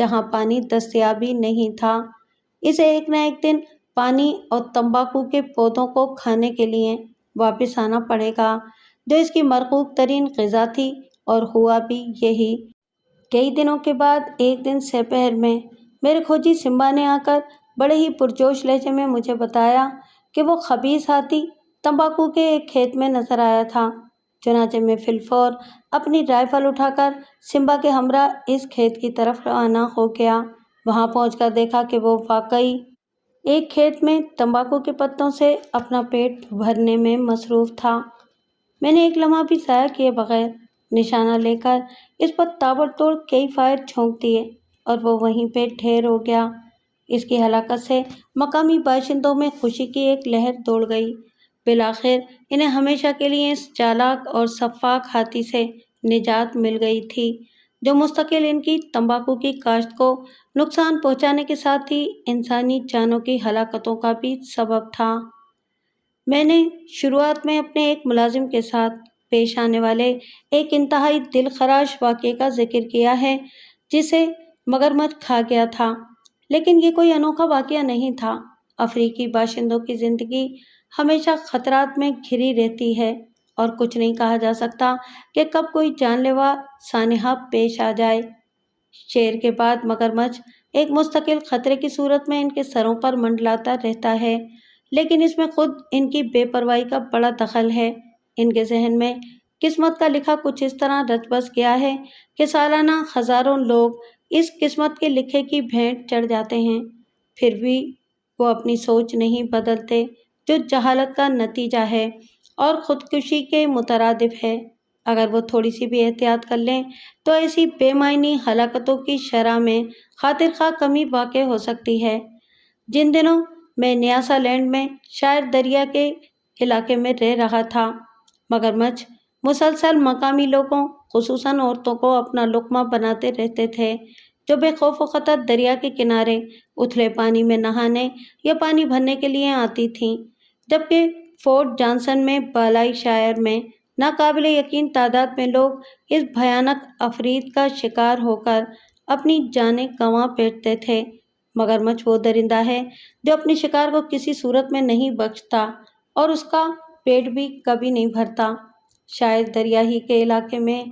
جہاں پانی دستیاب ہی نہیں تھا۔ اسے ایک نہ ایک دن پانی اور تمباکو کے پودوں کو کھانے کے لیے واپس آنا پڑے گا، جو اس کی مرغوب ترین غذا تھی، اور ہوا بھی یہی۔ کئی دنوں کے بعد ایک دن سپہر میں میرے کھوجی سمبا نے آ کر بڑے ہی پرجوش لہجے میں مجھے بتایا کہ وہ خبیث ہاتھی تمباکو کے ایک کھیت میں نظر آیا تھا۔ چنانچہ میں فی الفور اپنی رائفل اٹھا کر سمبا کے ہمراہ اس کھیت کی طرف روانہ ہو گیا۔ وہاں پہنچ کر دیکھا کہ وہ واقعی ایک کھیت میں تمباکو کے پتوں سے اپنا پیٹ بھرنے میں مصروف تھا۔ میں نے ایک لمحہ بھی ضائع کیے بغیر نشانہ لے کر اس پر تابڑتوڑ کئی فائر چھونک دیے، اور وہ وہیں پہ ڈھیر ہو گیا۔ اس کی ہلاکت سے مقامی باشندوں میں خوشی کی ایک لہر دوڑ گئی۔ بالآخر انہیں ہمیشہ کے لیے اس چالاک اور سفاک ہاتھی سے نجات مل گئی تھی، جو مستقل ان کی تمباکو کی کاشت کو نقصان پہنچانے کے ساتھ ہی انسانی جانوں کی ہلاکتوں کا بھی سبب تھا۔ میں نے شروعات میں اپنے ایک ملازم کے ساتھ پیش آنے والے ایک انتہائی دل خراش واقعے کا ذکر کیا ہے، جسے مگرمچھ کھا گیا تھا، لیکن یہ کوئی انوکھا واقعہ نہیں تھا۔ افریقی باشندوں کی زندگی ہمیشہ خطرات میں گھری رہتی ہے، اور کچھ نہیں کہا جا سکتا کہ کب کوئی جان لیوا سانحہ پیش آ جائے۔ شیر کے بعد مگرمچھ ایک مستقل خطرے کی صورت میں ان کے سروں پر منڈلاتا رہتا ہے، لیکن اس میں خود ان کی بے پرواہی کا بڑا دخل ہے۔ ان کے ذہن میں قسمت کا لکھا کچھ اس طرح رچ بس گیا ہے کہ سالانہ ہزاروں لوگ اس قسمت کے لکھے کی بھینٹ چڑھ جاتے ہیں، پھر بھی وہ اپنی سوچ نہیں بدلتے، جو جہالت کا نتیجہ ہے اور خودکشی کے مترادف ہے۔ اگر وہ تھوڑی سی بھی احتیاط کر لیں تو ایسی بے معنی ہلاکتوں کی شرح میں خاطر خواہ کمی واقع ہو سکتی ہے۔ جن دنوں میں نیاسا لینڈ میں شاید دریا کے علاقے میں رہ رہا تھا، مگرمچھ مسلسل مقامی لوگوں خصوصاً عورتوں کو اپنا لقمہ بناتے رہتے تھے، جو بے خوف و خطر دریا کے کنارے اتھلے پانی میں نہانے یا پانی بھرنے کے لیے آتی تھیں، جبکہ فورٹ جانسن میں بالائی شائر میں ناقابل یقین تعداد میں لوگ اس بھیانک افرید کا شکار ہو کر اپنی جانیں گنوا بیٹھتے تھے۔ مگرمچھ وہ درندہ ہے جو اپنے شکار کو کسی صورت میں نہیں بخشتا، اور اس کا پیٹ بھی کبھی نہیں بھرتا۔ شاید دریا ہی کے علاقے میں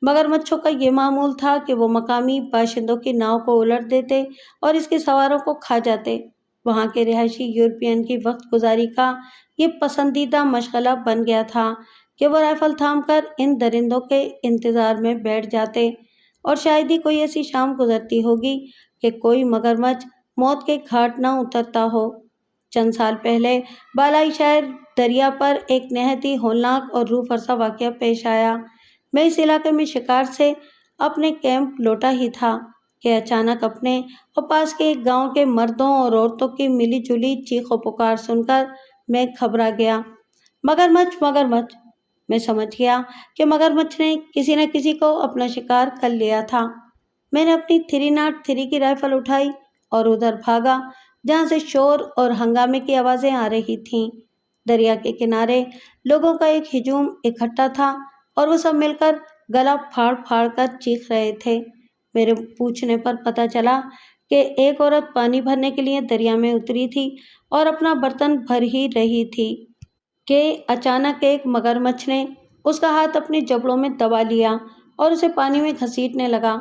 مگرمچھوں کا یہ معمول تھا کہ وہ مقامی باشندوں کی ناؤ کو الٹ دیتے اور اس کے سواروں کو کھا جاتے۔ وہاں کے رہائشی یورپین کی وقت گزاری کا یہ پسندیدہ مشغلہ بن گیا تھا کہ وہ رائفل تھام کر ان درندوں کے انتظار میں بیٹھ جاتے، اور شاید ہی کوئی ایسی شام گزرتی ہوگی کہ کوئی مگرمچھ موت کے گھاٹ نہ اترتا ہو۔ چند سال پہلے بالائی شائر دریا پر ایک نہایت ہی ہولناک اور روح فرسا واقعہ پیش آیا۔ میں اس علاقے میں شکار سے اپنے کیمپ لوٹا ہی تھا کہ اچانک اپنے اور پاس کے ایک گاؤں کے مردوں اور عورتوں کی ملی جلی چیخ و پکار سن کر میں گھبرا گیا۔ مگرمچھ مگرمچھ! میں سمجھ گیا کہ مگرمچھ نے کسی نہ کسی کو اپنا شکار کر لیا تھا۔ میں نے اپنی 303 کی رائفل اٹھائی اور ادھر بھاگا جہاں سے شور اور ہنگامے کی آوازیں آ رہی تھیں۔ دریا کے کنارے لوگوں کا ایک ہجوم اکٹھا تھا، اور وہ سب مل کر گلا پھاڑ پھاڑ کر چیخ رہے تھے۔ میرے پوچھنے پر پتہ چلا کہ ایک عورت پانی بھرنے کے لیے دریا میں اتری تھی اور اپنا برتن بھر ہی رہی تھی کہ اچانک ایک مگرمچھ نے اس کا ہاتھ اپنے جبڑوں میں دبا لیا اور اسے پانی میں گھسیٹنے لگا۔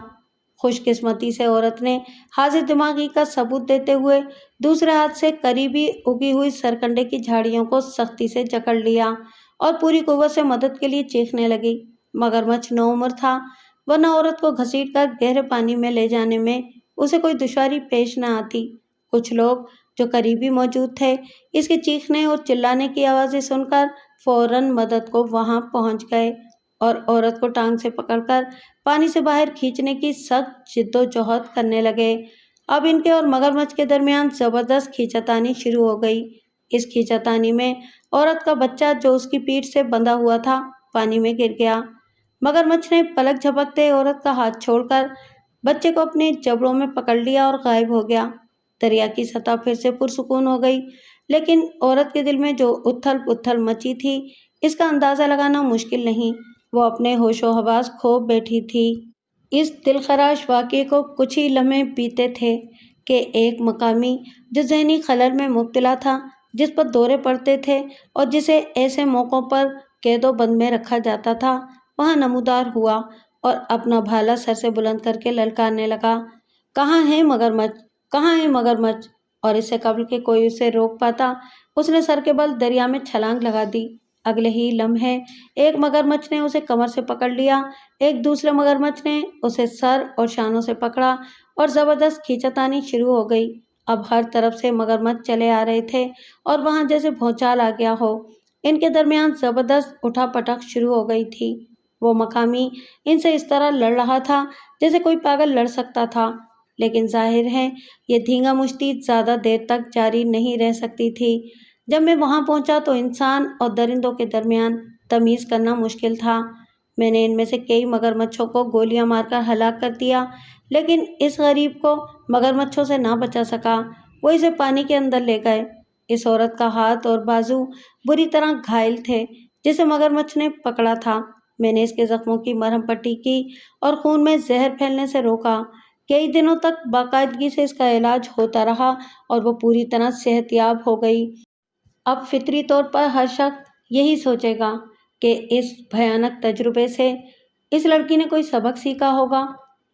خوش قسمتی سے عورت نے حاضر دماغی کا ثبوت دیتے ہوئے دوسرے ہاتھ سے قریبی اگی ہوئی سرکنڈے کی جھاڑیوں کو سختی سے جکڑ لیا اور پوری قوت سے مدد کے لیے چیخنے لگی۔ مگرمچھ نوعمر تھا، ورنہ عورت کو گھسیٹ کر گہرے پانی میں لے جانے میں اسے کوئی دشواری پیش نہ آتی۔ کچھ لوگ جو قریبی موجود تھے اس کے چیخنے اور چلانے کی آوازیں سن کر فوراً مدد کو وہاں پہنچ گئے اور عورت کو ٹانگ سے پکڑ کر پانی سے باہر کھینچنے کی سخت جد و جہد کرنے لگے۔ اب ان کے اور مگرمچھ کے درمیان زبردست کھینچاتانی شروع ہو گئی۔ اس کھینچاتانی میں عورت کا بچہ جو اس کی پیٹھ سے بندھا ہوا تھا پانی میں گر گیا۔ مگرمچھ نے پلک جھپکتے عورت کا ہاتھ چھوڑ کر بچے کو اپنے جبڑوں میں پکڑ لیا اور غائب ہو گیا۔ دریا کی سطح پھر سے پرسکون ہو گئی، لیکن عورت کے دل میں جو اتھل پتھل مچی تھی اس کا اندازہ لگانا مشکل نہیں۔ وہ اپنے ہوش و حواس کھو بیٹھی تھی۔ اس دلخراش واقعے کو کچھ ہی لمحے بیتے تھے کہ ایک مقامی جو ذہنی خلل میں مبتلا تھا، جس پر دورے پڑتے تھے اور جسے ایسے موقعوں پر قید و بند میں رکھا جاتا تھا، وہاں نمودار ہوا اور اپنا بھالا سر سے بلند کر کے للکارنے لگا، کہاں ہے مگرمچھ، کہاں ہے مگرمچھ؟ اور اس سے قبل کہ کوئی اسے روک پاتا، اس نے سر کے بل دریا میں چھلانگ لگا دی۔ اگلے ہی لمحے ایک مگرمچھ نے اسے کمر سے پکڑ لیا، ایک دوسرے مگرمچھ نے اسے سر اور شانوں سے پکڑا اور زبردست کھینچتانی شروع ہو گئی۔ اب ہر طرف سے مگرمچھ چلے آ رہے تھے اور وہاں جیسے بھونچال آ گیا ہو، ان کے درمیان زبردست اٹھا پٹک شروع ہو گئی تھی۔ وہ مقامی ان سے اس طرح لڑ رہا تھا جیسے کوئی پاگل لڑ سکتا تھا، لیکن ظاہر ہے یہ دھینگا مشتی زیادہ دیر تک جاری نہیں رہ سکتی تھی۔ جب میں وہاں پہنچا تو انسان اور درندوں کے درمیان تمیز کرنا مشکل تھا۔ میں نے ان میں سے کئی مگرمچھوں کو گولیاں مار کر ہلاک کر دیا، لیکن اس غریب کو مگرمچھوں سے نہ بچا سکا، وہ اسے پانی کے اندر لے گئے۔ اس عورت کا ہاتھ اور بازو بری طرح گھائل تھے جسے مگرمچھ نے پکڑا تھا۔ میں نے اس کے زخموں کی مرہم پٹی کی اور خون میں زہر پھیلنے سے روکا۔ کئی دنوں تک باقاعدگی سے اس کا علاج ہوتا رہا اور وہ پوری طرح صحت یاب ہو گئی۔ اب فطری طور پر ہر شخص یہی سوچے گا کہ اس بھیانک تجربے سے اس لڑکی نے کوئی سبق سیکھا ہوگا،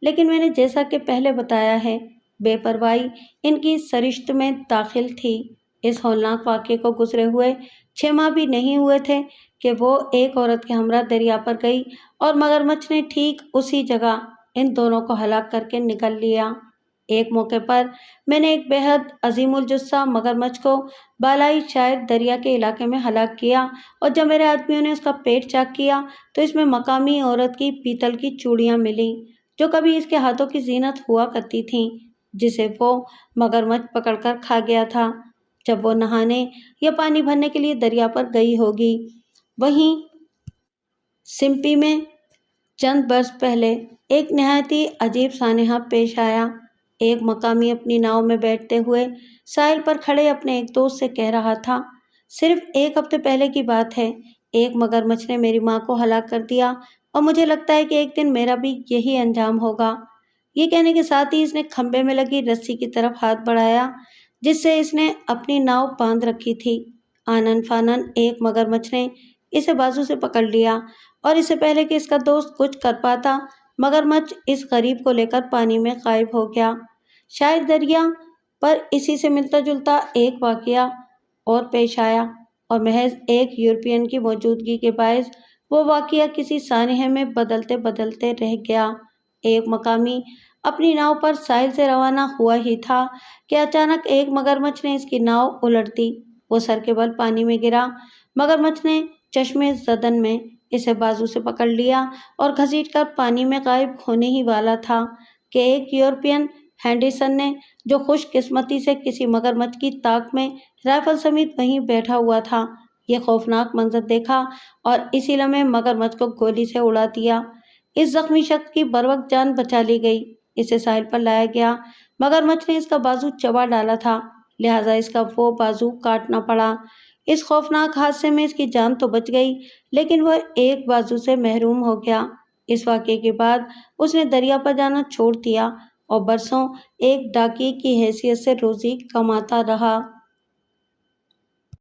لیکن میں نے جیسا کہ پہلے بتایا ہے، بے پرواہی ان کی سرشت میں داخل تھی۔ اس ہولناک واقعے کو گزرے ہوئے 6 ماہ بھی نہیں ہوئے تھے کہ وہ ایک عورت کے ہمراہ دریا پر گئی اور مگرمچھ نے ٹھیک اسی جگہ ان دونوں کو ہلاک کر کے نکل لیا۔ ایک موقع پر میں نے ایک بے حد عظیم الجثہ مگرمچھ کو بالائی شاید دریا کے علاقے میں ہلاک کیا، اور جب میرے آدمیوں نے اس کا پیٹ چاک کیا تو اس میں مقامی عورت کی پیتل کی چوڑیاں ملیں جو کبھی اس کے ہاتھوں کی زینت ہوا کرتی تھیں، جسے وہ مگرمچھ پکڑ کر کھا گیا تھا جب وہ نہانے یا پانی بھرنے کے لیے دریا پر گئی ہوگی۔ وہیں سمپی میں چند برس پہلے ایک نہایت ہی عجیب سانحہ پیش آیا۔ ایک مقامی اپنی ناؤ میں بیٹھتے ہوئے ساحل پر کھڑے اپنے ایک دوست سے کہہ رہا تھا، صرف 1 ہفتے پہلے کی بات ہے، ایک مگرمچھ نے میری ماں کو ہلاک کر دیا اور مجھے لگتا ہے کہ ایک دن میرا بھی یہی انجام ہوگا۔ یہ کہنے کے ساتھ ہی اس نے کھمبے میں لگی رسی کی طرف ہاتھ بڑھایا جس سے اس نے اپنی ناؤ باندھ رکھی تھی۔ آنن فانن ایک مگرمچھ نے اسے بازو سے پکڑ لیا اور اس سے پہلے کہ اس کا دوست کچھ کر پاتا، مگرمچھ اس غریب کو لے کر پانی میں غائب ہو گیا۔ شاید دریا پر اسی سے ملتا جلتا ایک واقعہ اور پیش آیا اور محض ایک یورپین کی موجودگی کے باعث وہ واقعہ کسی سانحے میں بدلتے بدلتے رہ گیا۔ ایک مقامی اپنی ناؤ پر ساحل سے روانہ ہوا ہی تھا کہ اچانک ایک مگرمچھ نے اس کی ناؤ الٹ دی۔ وہ سر کے بل پانی میں گرا۔ مگرمچھ نے چشمے زدن میں اسے بازو سے پکڑ لیا اور گھسیٹ کر پانی میں غائب ہونے ہی والا تھا کہ ایک یورپین ہینڈرسن نے، جو خوش قسمتی سے کسی مگرمچھ کی طاق میں رائفل سمیت وہیں بیٹھا ہوا تھا، یہ خوفناک منظر دیکھا اور اسی لمحے مگرمچھ کو گولی سے اڑا دیا۔ اس زخمی شخص کی بروقت جان بچا لی گئی۔ اسے ساحل پر لایا گیا۔ مگرمچھ نے اس کا بازو چبا ڈالا تھا، لہٰذا اس کا وہ بازو کاٹنا پڑا۔ اس خوفناک حادثے میں اس کی جان تو بچ گئی، لیکن وہ ایک بازو سے محروم ہو گیا۔ اس واقعے کے بعد اس نے دریا پر جانا چھوڑ دیا اور برسوں ایک ڈاکیے کی حیثیت سے روزی کماتا رہا۔